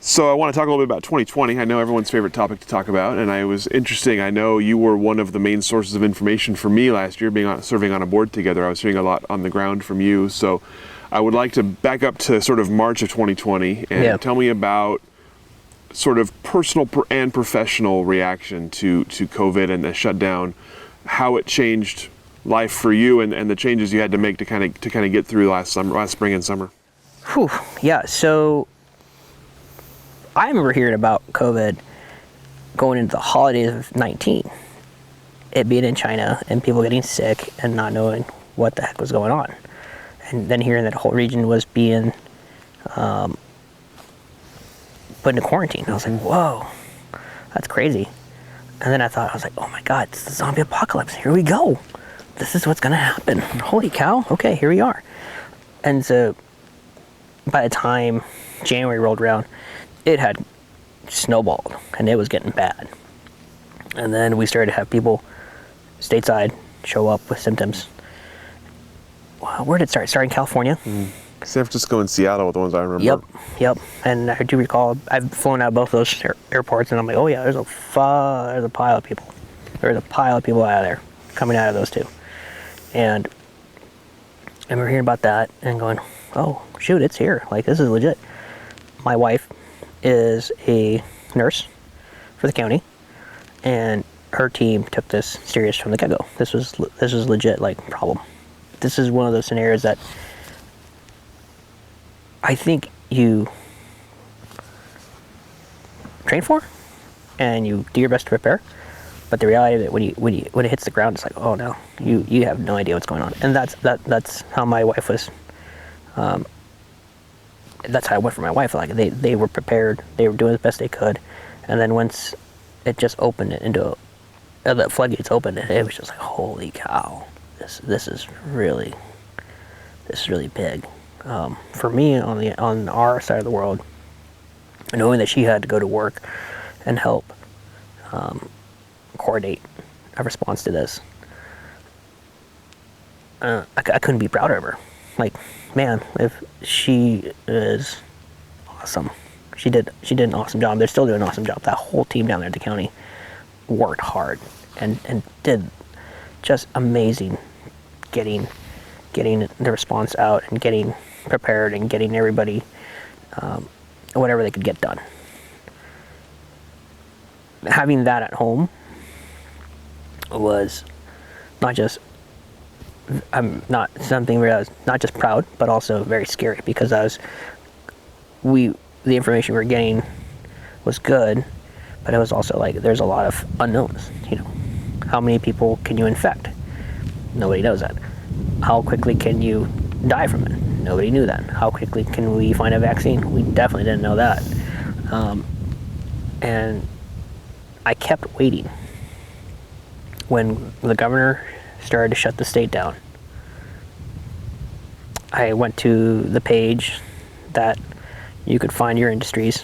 S1: So I want to talk a little bit about 2020. I know everyone's favorite topic to talk about, and it was interesting. I know you were one of the main sources of information for me last year, serving on a board together. I was hearing a lot on the ground from you. So I would like to back up to sort of March of 2020 and tell me about sort of personal and professional reaction to COVID and the shutdown, how it changed life for you, and the changes you had to make to kind of get through last spring and summer.
S2: Whew. Yeah. So I remember hearing about COVID going into the holidays of 19, it being in China and people getting sick and not knowing what the heck was going on. And then hearing that the whole region was being put into quarantine. I was like, whoa, that's crazy. And then I was like, oh my God, it's the zombie apocalypse. Here we go. This is what's going to happen. Holy cow. Okay, here we are. And so by the time January rolled around, it had snowballed and it was getting bad. And then we started to have people stateside show up with symptoms. Wow, where did it start? It started in California.
S1: San Francisco and Seattle were the ones I remember.
S2: Yep. And I do recall, I've flown out both those airports, and I'm like, oh yeah, there's a pile of people. There's a pile of people out of there, coming out of those two. And I remember hearing about that and going, oh shoot, it's here. Like, this is legit. My wife is a nurse for the county, and her team took this serious from the get-go. This was legit, like, problem. This is one of those scenarios that I think you train for and you do your best to prepare, but the reality of it, when it hits the ground, it's like, oh no, you have no idea what's going on. And that's how my wife was. That's how it went for my wife. Like, they were prepared, they were doing the best they could, and then once it just opened it into the floodgates opened, it was just like, holy cow, this is really big. For me, on our side of the world, knowing that she had to go to work and help coordinate a response to this, I couldn't be prouder of her. Like, man, if she is awesome. She did an awesome job. They're still doing an awesome job. That whole team down there at the county worked hard and did just amazing getting the response out and getting prepared and getting everybody whatever they could get done. Having that at home was not just something where I was not just proud, but also very scary, because the information we were getting was good, but it was also like, there's a lot of unknowns. How many people can you infect? Nobody knows that. How quickly can you die from it? Nobody knew that. How quickly can we find a vaccine? We definitely didn't know that. And I kept waiting. When the governor started to shut the state down, I went to the page that you could find your industries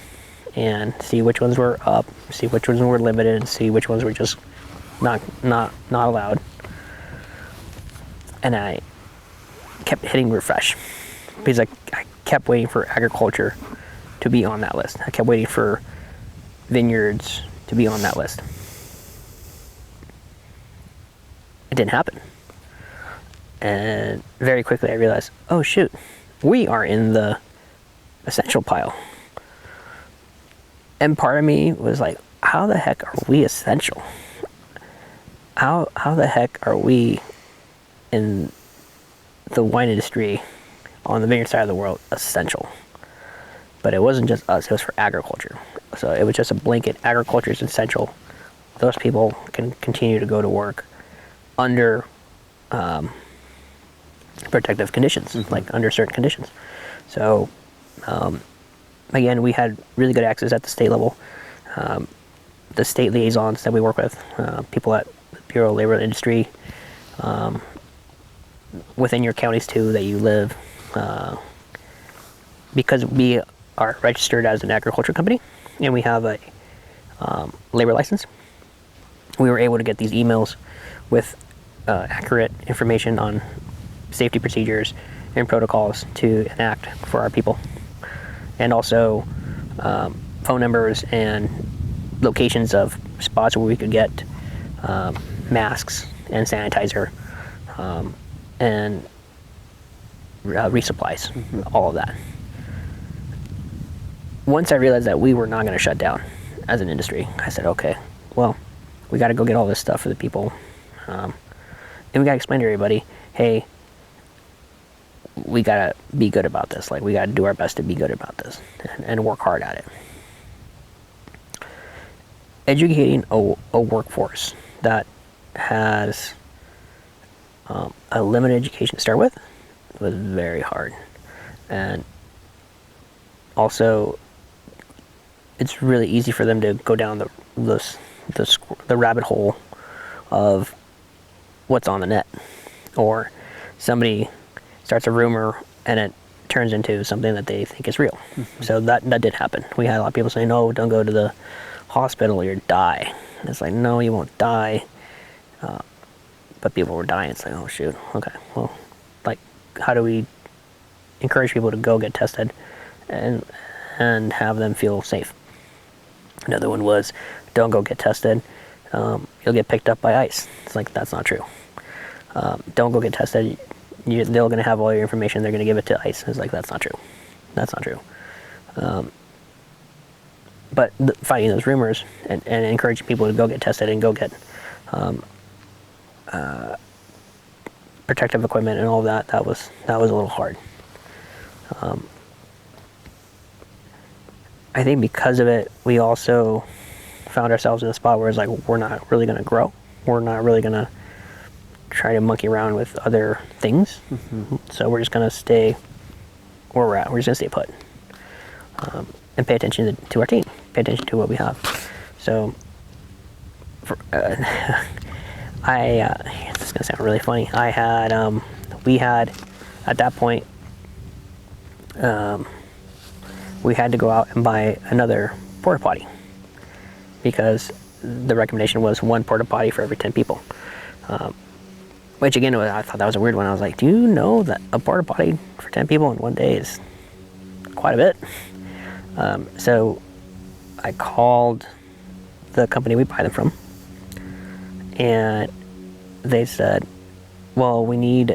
S2: and see which ones were up, see which ones were limited, and see which ones were just not allowed. And I kept hitting refresh, because I kept waiting for agriculture to be on that list. I kept waiting for vineyards to be on that list. It didn't happen. And very quickly I realized, oh shoot, we are in the essential pile. And part of me was like, how the heck are we essential? How the heck are we in the wine industry on the vineyard side of the world essential? But it wasn't just us, it was for agriculture. So it was just a blanket, agriculture is essential. Those people can continue to go to work under protective conditions, like under certain conditions. So again, we had really good access at the state level. The state liaisons that we work with, people at the Bureau of Labor and Industry, within your counties too that you live, because we are registered as an agriculture company and we have a labor license. We were able to get these emails with accurate information on safety procedures and protocols to enact for our people, and also phone numbers and locations of spots where we could get masks and sanitizer and resupplies, all of that. Once I realized that we were not going to shut down as an industry, I said, okay, well, we got to go get all this stuff for the people. And we got to explain to everybody, hey, we got to be good about this. Like, we got to do our best to be good about this and work hard at it. Educating a workforce that has a limited education to start with was very hard. And also, it's really easy for them to go down the rabbit hole of what's on the net, or somebody starts a rumor and it turns into something that they think is real. So that did happen. We had a lot of people saying, no, don't go to the hospital, you'll die. And it's like, no, you won't die. But people were dying. It's like, oh shoot, okay, well, like, how do we encourage people to go get tested and have them feel safe? Another one was, don't go get tested, you'll get picked up by ICE. It's like, that's not true. Don't go get tested, they're going to have all your information, they're going to give it to ICE. It's like, that's not true. That's not true. But fighting those rumors and encouraging people to go get tested and go get protective equipment and all of that, that was a little hard. I think because of it, we also found ourselves in a spot where it's like, we're not really going to grow. We're not really going to try to monkey around with other things. So we're just going to stay where we're at. We're just going to stay put. And pay attention to our team. Pay attention to what we have. So, it's going to sound really funny. We had, at that point, we had to go out and buy another porta potty because the recommendation was one porta potty for every 10 people. Which again, I thought that was a weird one. I was like, do you know that a porta potty for 10 people in one day is quite a bit? So I called the company we buy them from, and they said, well, we need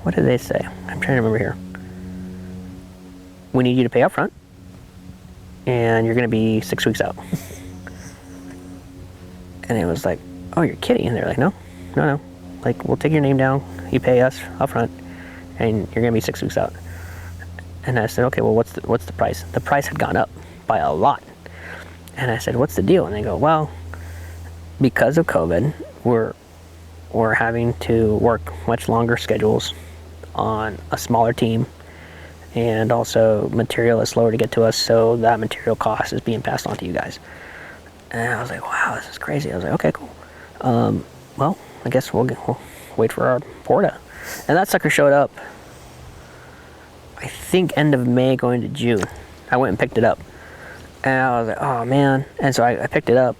S2: what did they say? I'm trying to remember here. We need you to pay up front, and you're going to be 6 weeks out. And it was like, oh, you're kidding. And they're like, no. Like, we'll take your name down, you pay us up front, and you're going to be 6 weeks out. And I said, okay, well, what's the price? The price had gone up by a lot. And I said, what's the deal? And they go, well, because of COVID, we're having to work much longer schedules on a smaller team, and also material is slower to get to us, so that material cost is being passed on to you guys. And I was like, wow, this is crazy. I was like, okay, cool. Well, I guess we'll wait for our porta. And that sucker showed up, I think, end of May going to June. I went and picked it up. And I was like, oh man. And so I picked it up,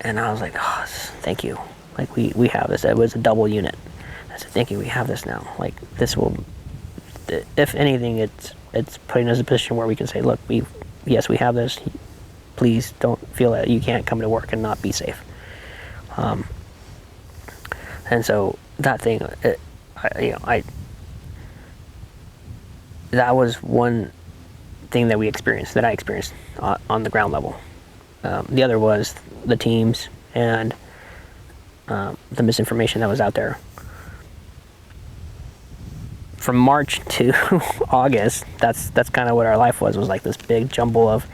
S2: and I was like, oh, thank you. Like, we have this. It was a double unit. I said, thank you, we have this now. Like, this will, if anything, it's putting us in a position where we can say, look, yes, we have this. Please don't feel that you can't come to work and not be safe. And so that thing, that was one thing that I experienced on the ground level. The other was the teams and the misinformation that was out there. from March to August, that's kind of what our life was like this big jumble of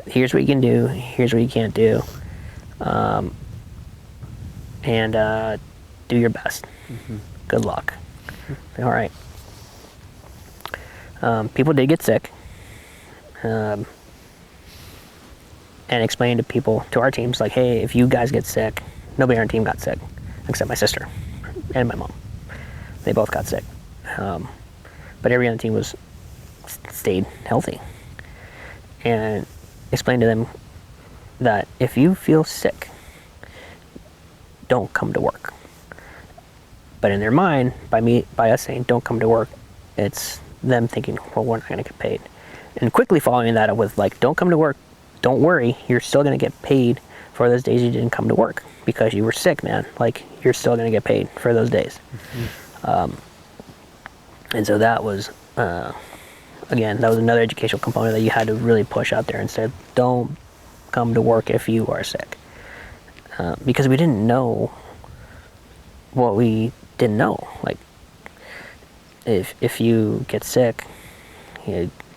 S2: here's what you can do, here's what you can't do, and do your best. Good luck. All right. People did get sick, and explained to people, to our teams, like, hey, if you guys get sick, nobody on our team got sick except my sister and my mom. They both got sick. But everyone on the team stayed healthy. And explained to them that if you feel sick, don't come to work. But in their mind, by us saying don't come to work, it's them thinking, well, we're not going to get paid. And quickly following that up with like, don't come to work, don't worry, you're still going to get paid for those days you didn't come to work because you were sick, man. Like, you're still going to get paid for those days. And so that was, again, that was another educational component that you had to really push out there and say, don't come to work if you are sick. Because we didn't know what we didn't know. Like, if you get sick,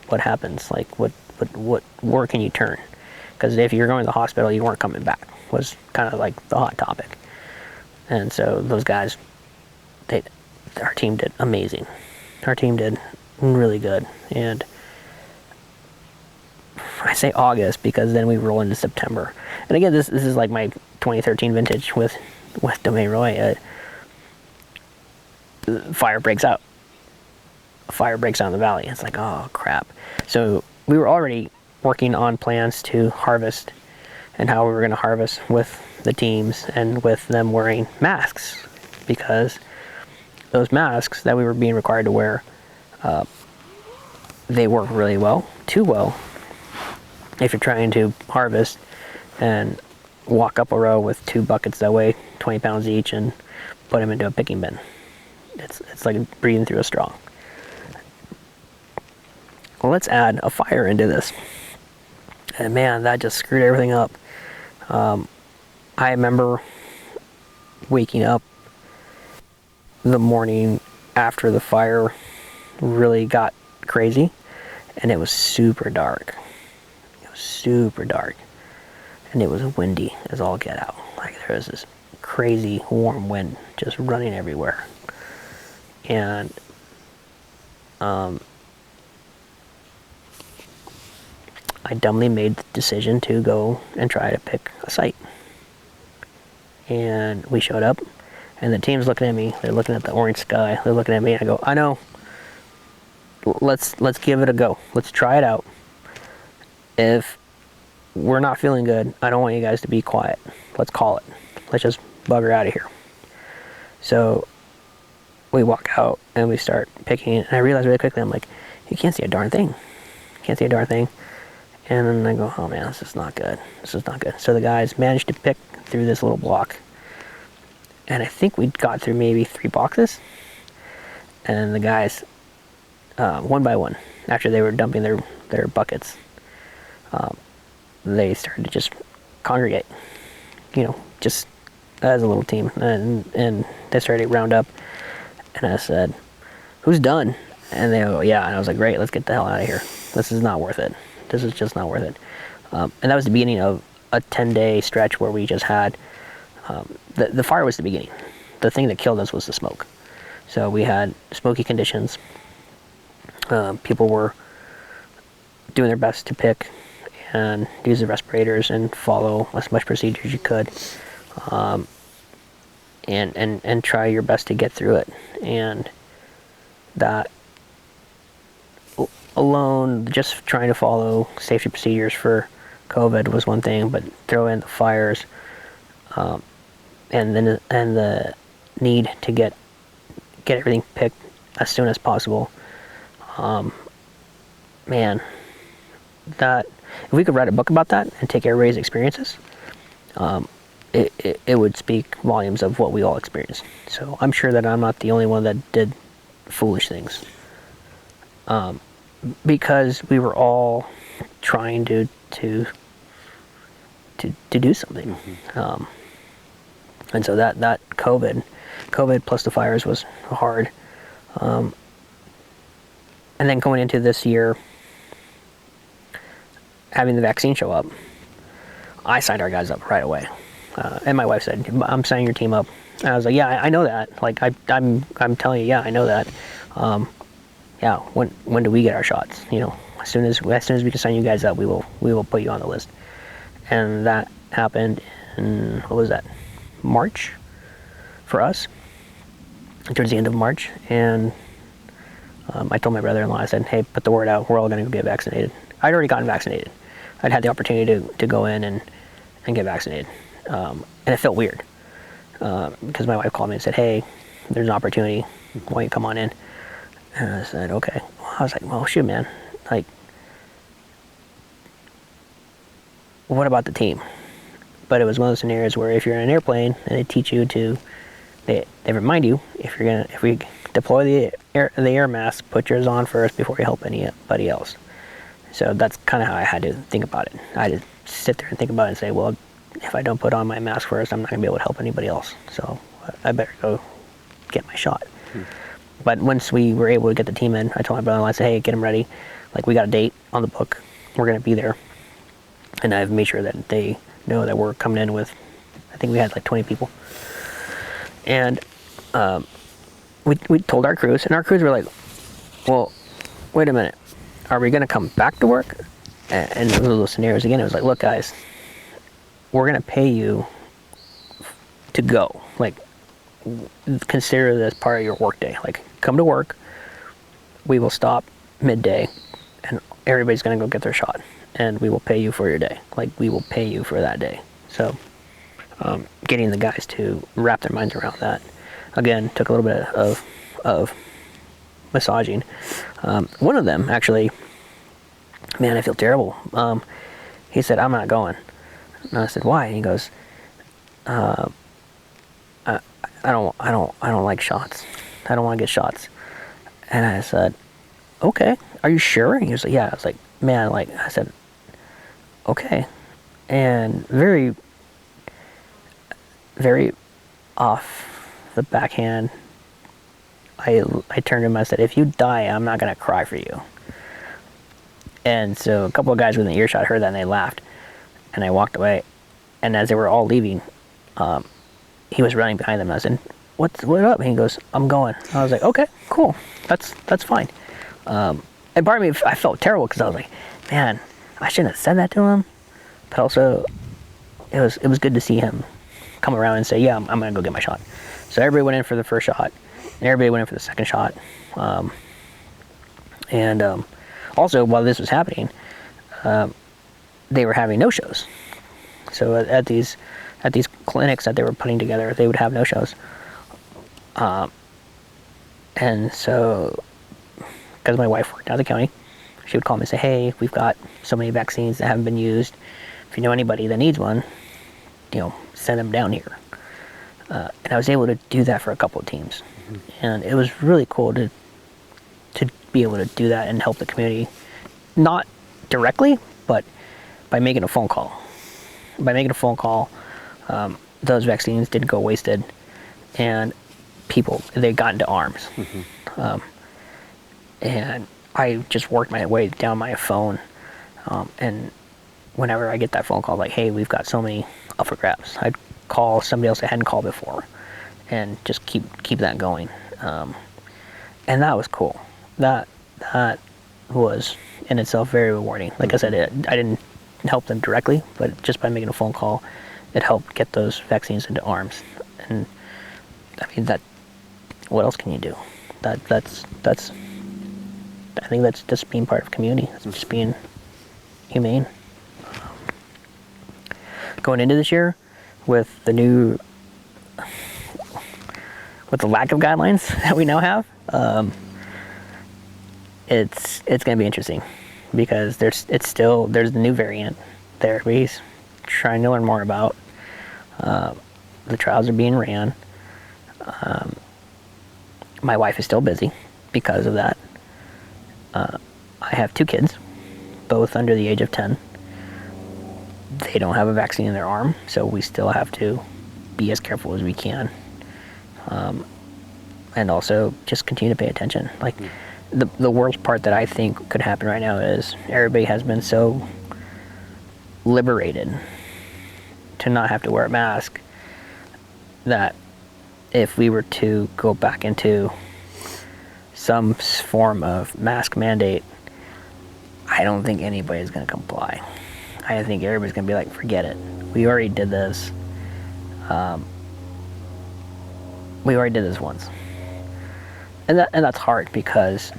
S2: what happens? Like, what where can you turn? Because if you're going to the hospital, you weren't coming back, was kind of like the hot topic. And so those guys, our team did amazing. Our team did really good. And I say August because then we roll into September. And again, this is like my 2013 vintage with Domaine Roy. Fire breaks out. Fire breaks out in the valley. It's like, oh crap. So we were already working on plans to harvest and how we were going to harvest with the teams and with them wearing masks, because those masks that we were being required to wear, they work really well, too well, if you're trying to harvest and walk up a row with 2 buckets that weigh 20 pounds each and put them into a picking bin. It's like breathing through a straw. Well, let's add a fire into this. And man, that just screwed everything up. I remember waking up the morning after the fire really got crazy, and it was super dark. It was super dark. And it was windy as all get out. Like, there was this crazy warm wind just running everywhere. And I dumbly made the decision to go and try to pick a site. And we showed up, and the team's looking at me. They're looking at the orange sky. They're looking at me, and I go, I know. Let's give it a go. Let's try it out. If we're not feeling good, I don't want you guys to be quiet. Let's call it. Let's just bugger out of here. So we walk out, and we start picking, and I realize really quickly, I'm like, you can't see a darn thing. You can't see a darn thing. And then I go, oh man, this is not good. This is not good. So the guys managed to pick through this little block. And I think we got through maybe 3 boxes. And the guys, one by one, after they were dumping their buckets, they started to just congregate, just as a little team. And they started to round up. And I said, who's done? And they go, yeah. And I was like, great, let's get the hell out of here. This is not worth it. This is just not worth it. And that was the beginning of a 10-day stretch where we just had, the fire was the beginning. The thing that killed us was the smoke. So we had smoky conditions. People were doing their best to pick and use the respirators and follow as much procedure as you could. And try your best to get through it. And that alone, just trying to follow safety procedures for COVID was one thing, but throw in the fires, and the need to get everything picked as soon as possible. Man, that if we could write a book about that and take everybody's experiences, it would speak volumes of what we all experienced. So I'm sure that I'm not the only one that did foolish things. Because we were all trying to do something. And so that COVID plus the fires was hard. And then going into this year, having the vaccine show up, I signed our guys up right away. And my wife said, I'm signing your team up. And I was like, yeah, I know that. Like, I'm telling you, yeah, I know that. Yeah, when do we get our shots? You know, as soon as we can sign you guys up, we will put you on the list. And that happened in, what was that, March for us, towards the end of March. And I told my brother-in-law, I said, hey, put the word out, we're all going to go get vaccinated. I'd already gotten vaccinated. I'd had the opportunity to go in and get vaccinated. And it felt weird because my wife called me and said, hey, there's an opportunity, why don't you come on in? And I said, okay. Well, I was like, well, shoot, man, like, what about the team? But it was one of those scenarios where if you're in an airplane and they teach you to, they remind you, if we deploy the air mask, put yours on first before you help anybody else. So that's kind of how I had to think about it. I had to sit there and think about it and say, well, if I don't put on my mask first, I'm not going to be able to help anybody else. So I better go get my shot. But once we were able to get the team in, I told my brother-in-law, I said, hey, get them ready. Like, we got a date on the book. We're going to be there. And I've made sure that they know that we're coming in with, I think we had like 20 people. And we told our crews, and our crews were like, well, wait a minute. Are we going to come back to work? And those little scenarios again, it was like, look, guys, we're going to pay you to go. Like, consider this part of your work day. Like, come to work, we will stop midday, and everybody's going to go get their shot, and we will pay you for your day. Like, we will pay you for that day. So getting the guys to wrap their minds around that, again, took a little bit of massaging. One of them, actually, man, I feel terrible. He said, I'm not going. And I said, why? And he goes, I don't like shots. I don't want to get shots. And I said, okay, are you sure? And he was like, yeah. I was like, man, like, I said, okay. And very, very off the backhand, I turned to him, I said, if you die, I'm not going to cry for you. And so a couple of guys within earshot heard that and they laughed. And I walked away. And as they were all leaving, he was running behind them. And I said, what up? And he goes, I'm going. I was like, okay, cool. That's fine. And part of me, I felt terrible because I was like, man, I shouldn't have said that to him. But also, it was good to see him come around and say, yeah, I'm going to go get my shot. So everybody went in for the first shot. And everybody went in for the second shot. Also, while this was happening, they were having no-shows. So at these clinics that they were putting together, they would have no-shows. And so, because my wife worked out of the county, she would call me and say, hey, we've got so many vaccines that haven't been used. If you know anybody that needs one, send them down here. And I was able to do that for a couple of teams. And it was really cool to be able to do that and help the community, not directly, but by making a phone call. By making a phone call, those vaccines didn't go wasted, and they got into arms. And I just worked my way down my phone, and whenever I get that phone call, like, hey, we've got so many up for grabs, I'd call somebody else that hadn't called before, and just keep that going. And that was cool. That was in itself very rewarding. Like I said, I didn't help them directly, but just by making a phone call, it helped get those vaccines into arms. And I mean, what else can you do? That's I think that's just being part of a community. That's just being humane. Going into this year with the lack of guidelines that we now have, it's going to be interesting because there's the new variant that everybody's trying to learn more about. The trials are being ran. My wife is still busy because of that. I have 2 kids, both under the age of 10. They don't have a vaccine in their arm, so we still have to be as careful as we can. And also just continue to pay attention. Like, the worst part that I think could happen right now is everybody has been so liberated to not have to wear a mask that if we were to go back into some form of mask mandate, I don't think anybody's going to comply. I think everybody's going to be like, forget it. We already did this. We already did this once. And that's hard because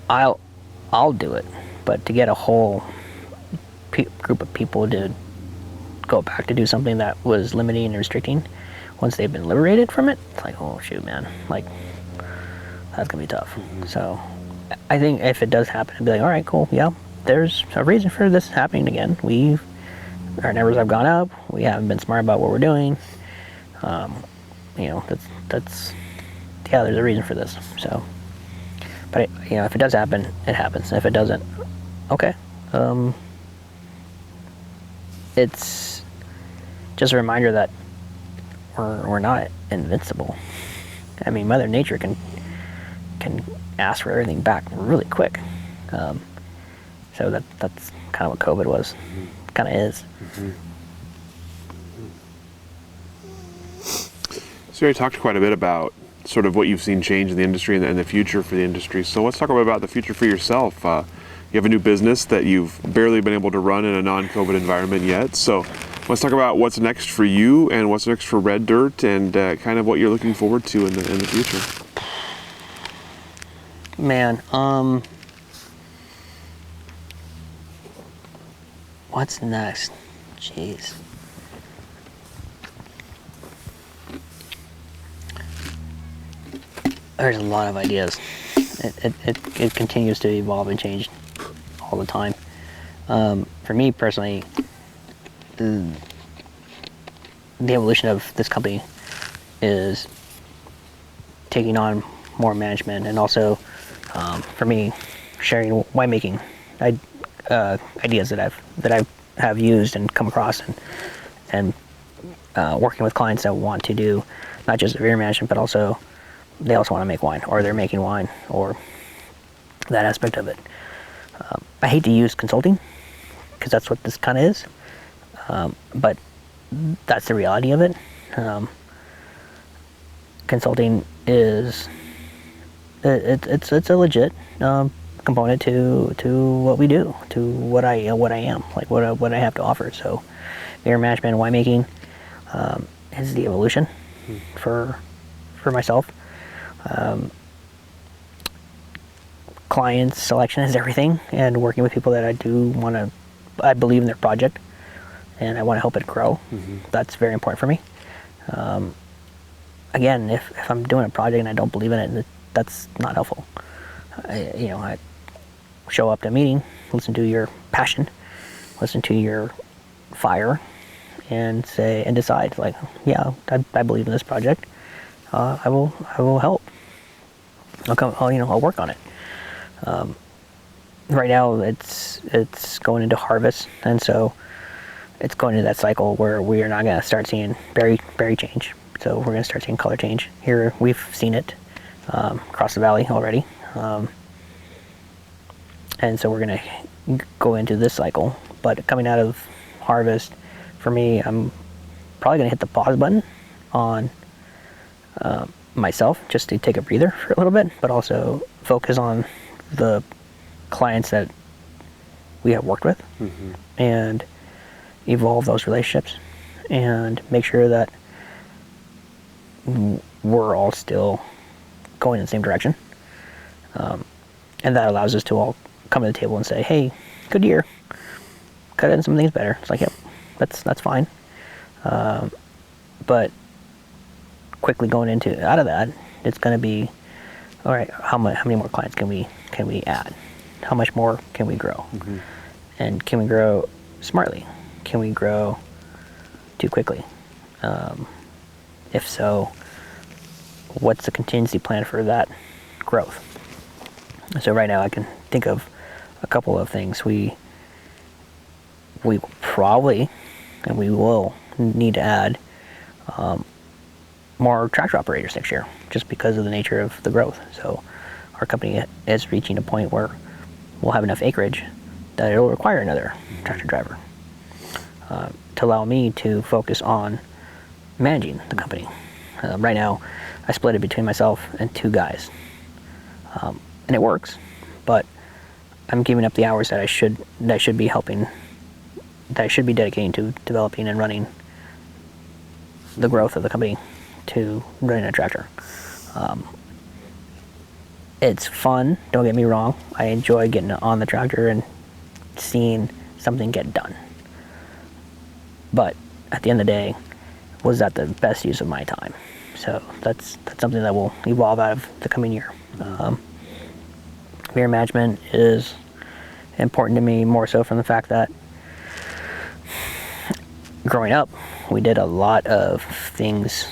S2: I'll do it, but to get a whole group of people to go back to do something that was limiting and restricting once they've been liberated from it, it's like, oh shoot, man, like that's gonna be tough. So I think if it does happen, I'd be like, all right, cool, yeah, there's a reason for this happening again. Our numbers have gone up. We haven't been smart about what we're doing. That's yeah, there's a reason for this. So, but if it does happen, it happens. If it doesn't, okay. It's just a reminder that we're not invincible. I mean, Mother Nature can ask for everything back really quick. So that's kind of what COVID was, kind of is.
S1: So you talked quite a bit about sort of what you've seen change in the industry and the future for the industry. So let's talk about the future for yourself. You have a new business that you've barely been able to run in a non-COVID environment yet. So let's talk about what's next for you and what's next for Red Dirt and kind of what you're looking forward to in the future.
S2: Man, what's next? Jeez. There's a lot of ideas. It continues to evolve and change all the time. For me personally, the evolution of this company is taking on more management, and also for me, sharing winemaking ideas that I have used and come across, and working with clients that want to do not just vineyard management, but also they also want to make wine, or they're making wine, or that aspect of it. I hate to use consulting because that's what this kind of is, but that's the reality of it. Consulting is it's a legit component to what we do, to what I am, like what I have to offer. So, vineyard management and winemaking is the evolution for myself. Client selection is everything, and working with people that I believe in their project, and I want to help it grow. That's very important for me. Again, if I'm doing a project and I don't believe in it, that's not helpful. I show up to a meeting, listen to your passion, listen to your fire, and decide, like, yeah, I believe in this project. I will help. I'll work on it. Right now it's going into harvest, and so it's going into that cycle where we are not going to start seeing berry change. So we're going to start seeing color change. Here we've seen it across the valley already, and so we're going to go into this cycle. But coming out of harvest, for me, I'm probably going to hit the pause button on myself, just to take a breather for a little bit, but also focus on the clients that we have worked with, and evolve those relationships, and make sure that we're all still going in the same direction, and that allows us to all come to the table and say, hey, good year, cut in some things better. It's like, yep, that's fine, but quickly going out of that, it's going to be, all right, how many more clients can we add? How much more can we grow? And can we grow smartly? Can we grow too quickly? If so, what's the contingency plan for that growth? So right now I can think of a couple of things. We probably, and we will need to add more tractor operators next year, just because of the nature of the growth. So our company is reaching a point where we'll have enough acreage that it'll require another tractor driver to allow me to focus on managing the company. Right now, I split it between myself and 2 guys, and it works. But I'm giving up the hours that I should be helping, that I should be dedicating to developing and running the growth of the company, to running a tractor. It's fun, don't get me wrong. I enjoy getting on the tractor and seeing something get done. But at the end of the day, was that the best use of my time? So that's something that will evolve out of the coming year. Vineyard management is important to me, more so from the fact that growing up, we did a lot of things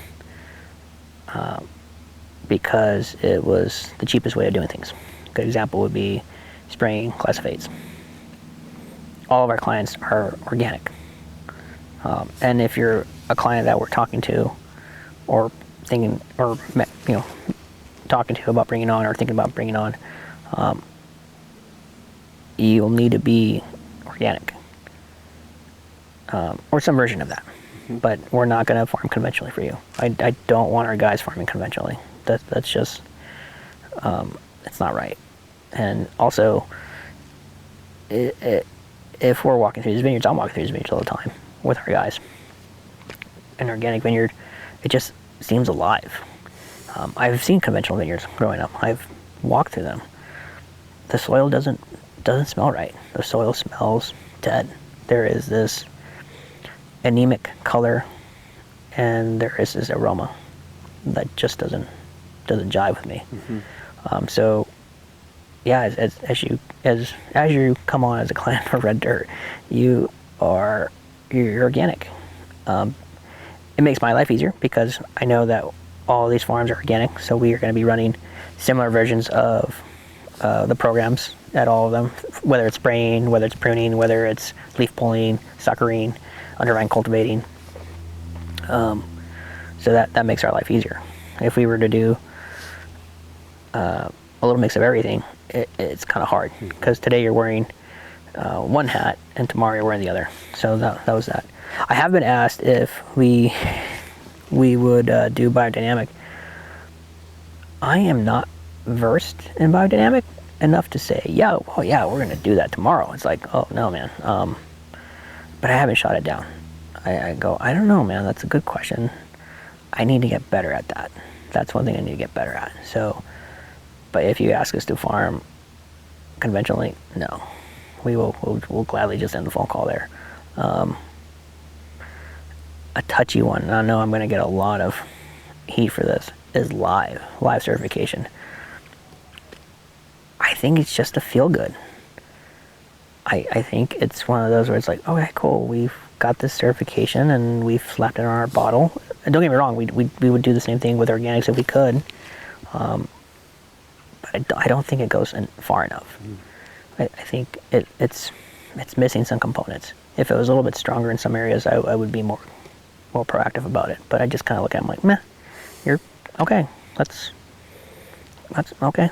S2: because it was the cheapest way of doing things. A good example would be spraying glyphosates. All of our clients are organic. And if you're a client that we're talking to, or thinking, or talking to about bringing on, or thinking about bringing on, you'll need to be organic, or some version of that. But we're not going to farm conventionally for you. I don't want our guys farming conventionally. That's just, it's not right. And also, if we're walking through these vineyards, I'm walking through these vineyards all the time with our guys. An organic vineyard, it just seems alive. I've seen conventional vineyards growing up. I've walked through them. The soil doesn't smell right. The soil smells dead. There is this anemic color, and there is this aroma that just doesn't jive with me. So yeah, as you come on as a client for Red Dirt, you're organic. It makes my life easier because I know that all these farms are organic, so we are going to be running similar versions of the programs at all of them, whether it's spraying, whether it's pruning, whether it's leaf pulling, suckering, undervine cultivating. So that makes our life easier. If we were to do a little mix of everything, it's kind of hard, because today you're wearing one hat and tomorrow you're wearing the other. So that was that. I have been asked if we would do biodynamic. I am not versed in biodynamic enough to say, yeah, we're going to do that tomorrow. It's like, oh no, man. But I haven't shot it down. I go, I don't know, man. That's a good question. I need to get better at that. That's one thing I need to get better at. So, but if you ask us to farm conventionally, no. We'll gladly just end the phone call there. A touchy one, and I know I'm going to get a lot of heat for this, is live certification. I think it's just a feel good. I think it's one of those where it's like, okay, cool, we've got this certification and we've slapped it on our bottle. And don't get me wrong, we would do the same thing with organics if we could. But I don't think it goes far enough. I think it's missing some components. If it was a little bit stronger in some areas, I would be more proactive about it. But I just kind of look at it, I'm like, meh, you're okay. That's okay.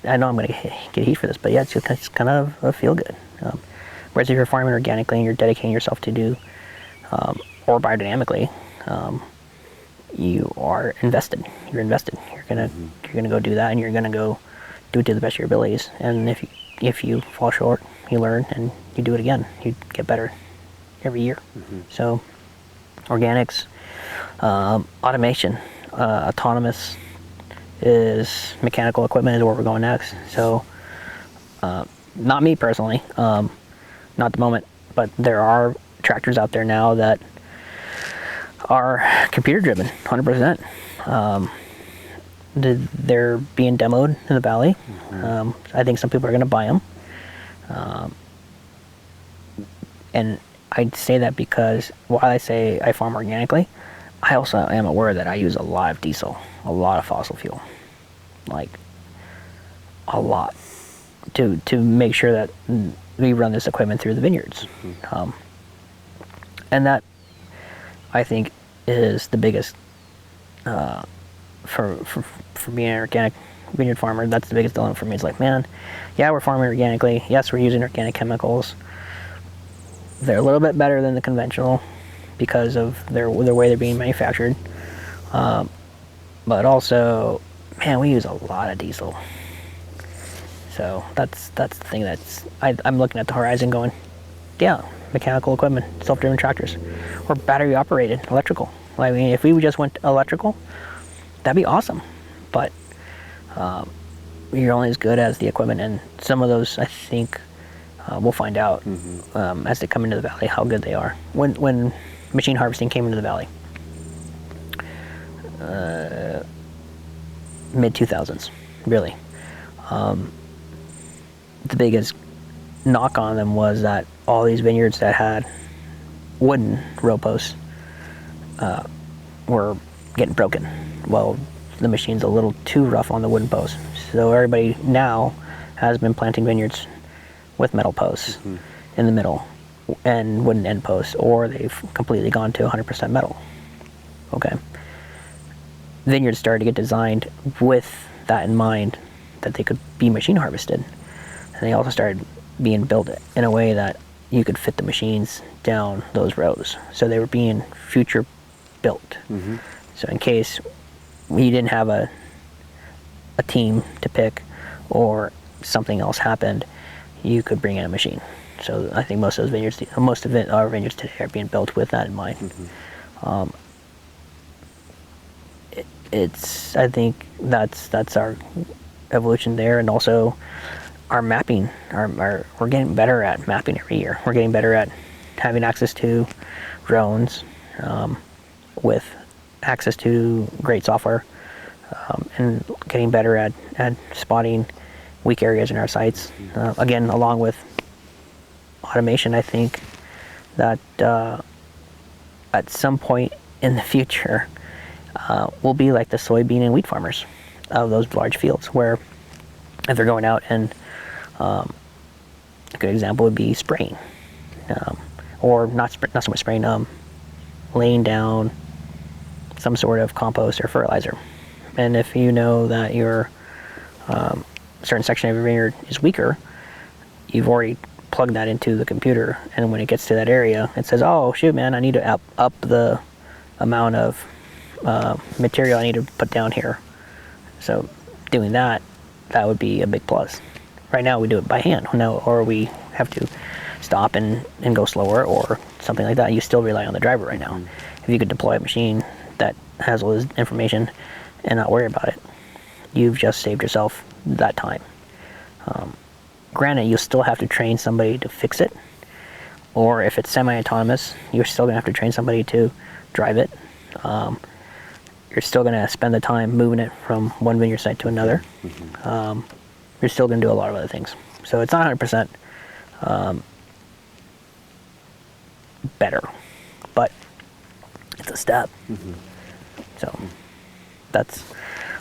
S2: I know I'm going to get heat for this, but yeah, it's kind of a feel good. Whereas if you're farming organically and you're dedicating yourself to do, or biodynamically, you are invested. You're invested. You're gonna go do that, and you're gonna go do it to the best of your abilities. And if you fall short, you learn and you do it again. You get better every year. So organics, automation, autonomous is mechanical equipment is where we're going next. So not me personally, not at the moment, but there are tractors out there now that are computer driven, 100%. They're being demoed in the valley. I think some people are going to buy them. And I'd say that because while I say I farm organically, I also am aware that I use a lot of diesel, a lot of fossil fuel, like a lot, to make sure that we run this equipment through the vineyards. And that, I think, is the biggest for being an organic vineyard farmer, that's the biggest dilemma for me. It's like, man, yeah, we're farming organically. Yes, we're using organic chemicals. They're a little bit better than the conventional because of the way they're being manufactured. But also, man, we use a lot of diesel. So that's the thing I'm looking at the horizon going, yeah, mechanical equipment, self-driven tractors, or battery operated, electrical. I mean, if we just went electrical, that'd be awesome. But you're only as good as the equipment, and some of those, I think, we'll find out as they come into the valley how good they are. When machine harvesting came into the valley, mid-2000s, really. The biggest knock on them was that all these vineyards that had wooden row posts were getting broken. Well, the machine's a little too rough on the wooden posts. So everybody now has been planting vineyards with metal posts in the middle and wooden end posts, or they've completely gone to 100% metal. Okay. Vineyards started to get designed with that in mind, that they could be machine harvested. And they also started being built in a way that you could fit the machines down those rows. So they were being future built. So in case you didn't have a team to pick or something else happened, you could bring in a machine. So I think most of our vineyards today are being built with that in mind. I think that's our evolution there, and also our mapping. We're getting better at mapping every year. We're getting better at having access to drones, with access to great software, and getting better at spotting weak areas in our sites. Again, along with automation, I think that at some point in the future, we'll be like the soybean and wheat farmers of those large fields, where if they're going out and a good example would be spraying, or not so much spraying, laying down some sort of compost or fertilizer. And if you know that your certain section of your vineyard is weaker, you've already plugged that into the computer, and when it gets to that area, it says, oh shoot, man, I need to up the amount of material I need to put down here. So doing that would be a big plus. Right now we do it by hand, or we have to stop and go slower or something like that. You still rely on the driver right now. If you could deploy a machine that has all this information and not worry about it, you've just saved yourself that time. Granted, you still have to train somebody to fix it, or if it's semi-autonomous, you're still going to have to train somebody to drive it. You're still going to spend the time moving it from one vineyard site to another. You're still going to do a lot of other things. So it's not 100% better, but it's a step. So that's,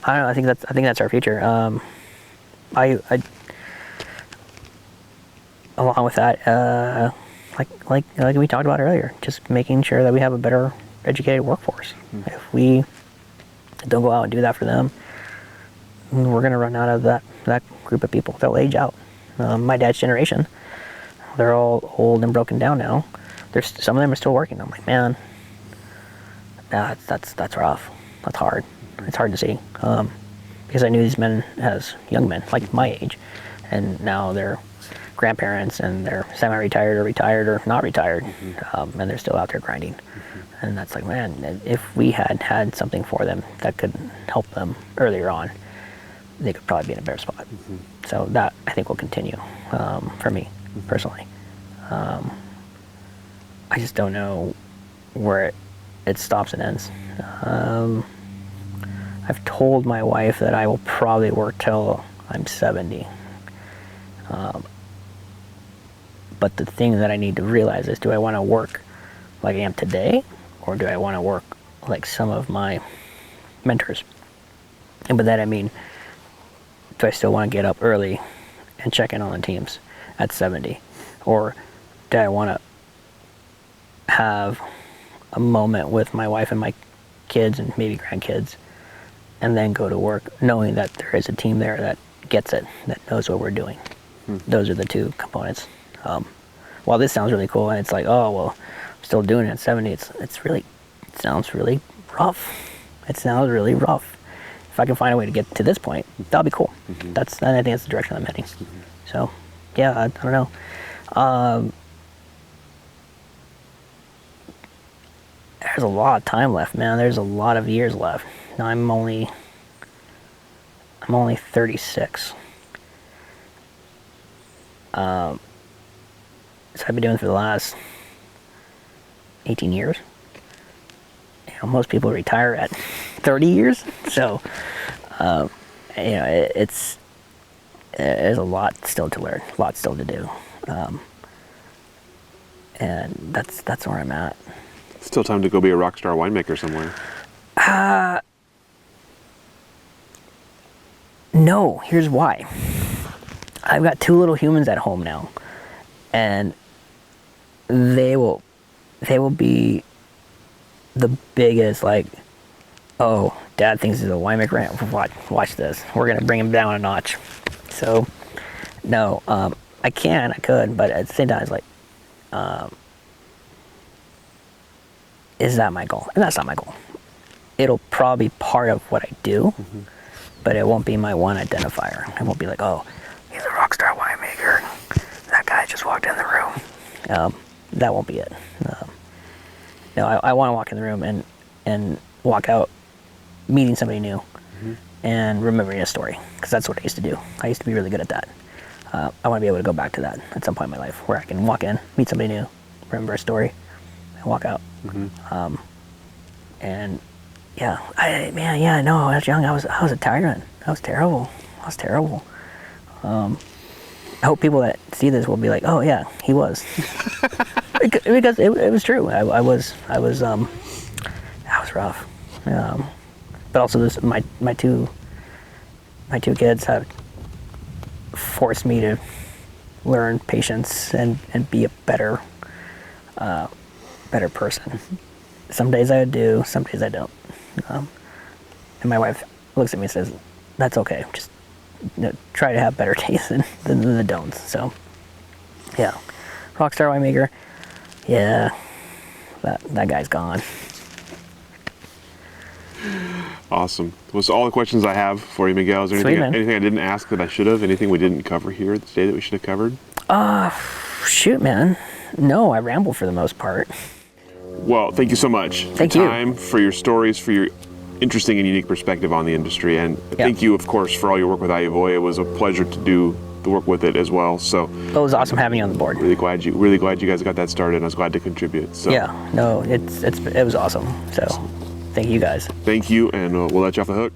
S2: I don't know, I think that's our future. I along with that, like we talked about earlier, just making sure that we have a better educated workforce. If we don't go out and do that for them, we're going to run out of that group of people. They'll age out. My dad's generation, they're all old and broken down now. Some of them are still working. I'm like, man, that's rough. That's hard. It's hard to see, because I knew these men as young men, like my age, and now they're grandparents and they're semi-retired or retired or not retired, and they're still out there grinding. And that's like, man, if we had something for them that could help them earlier on, they could probably be in a better spot. So that, I think, will continue for me personally. I just don't know where it stops and ends. I've told my wife that I will probably work till I'm 70. But the thing that I need to realize is, do I want to work like I am today, or do I want to work like some of my mentors? And by that I mean, do I still want to get up early and check in on the teams at 70? Or do I want to have a moment with my wife and my kids and maybe grandkids, and then go to work knowing that there is a team there that gets it, that knows what we're doing. Those are the two components. While this sounds really cool, and it's like, oh well, I'm still doing it at 70. It sounds really rough. It sounds really rough. If I can find a way to get to this point, that'll be cool. I think that's the direction I'm heading. So, yeah, I don't know. There's a lot of time left, man. There's a lot of years left. Now I'm only 36. So I've been doing it for the last 18 years. You know, most people retire at 30 years. So, there's a lot still to learn, a lot still to do. And that's where I'm at.
S1: Still time to go be a rock star winemaker somewhere.
S2: No, here's why. I've got 2 little humans at home now, and they will be the biggest, like, oh, Dad thinks he's a winemaker. Watch this. We're gonna bring him down a notch. So, no, I could, but at the same time, it's like, is that my goal? And that's not my goal. It'll probably be part of what I do, but it won't be my one identifier. It won't be like, oh, he's a rock star winemaker. That guy just walked in the room. That won't be it. No, I want to walk in the room and walk out meeting somebody new and remembering a story, because that's what I used to do. I used to be really good at that. I want to be able to go back to that at some point in my life, where I can walk in, meet somebody new, remember a story, and walk out. And yeah, I know. I was young. I was a tyrant. I was terrible. I hope people that see this will be like, oh yeah, he was, because it was true. I was rough. But also my two kids have forced me to learn patience and be a better person. Some days I do, some days I don't. And my wife looks at me and says, that's okay. Just try to have better taste than the don'ts. So, yeah. Rockstar winemaker, yeah, that guy's gone.
S1: Awesome. Those are all the questions I have for you, Miguel. Is there anything I didn't ask that I should have? Anything we didn't cover here today that we should have covered?
S2: Shoot, man. No, I ramble for the most part.
S1: Well, thank you so much.
S2: Thank you.
S1: For your time, for your stories, for your interesting and unique perspective on the industry. And thank you, of course, for all your work with AHIVOY. It was a pleasure to do the work with it as well. So
S2: it was awesome having you on the board.
S1: Really glad you guys got that started. I was glad to contribute. So
S2: yeah, no, it was awesome. So thank you guys.
S1: Thank you, and we'll let you off the hook.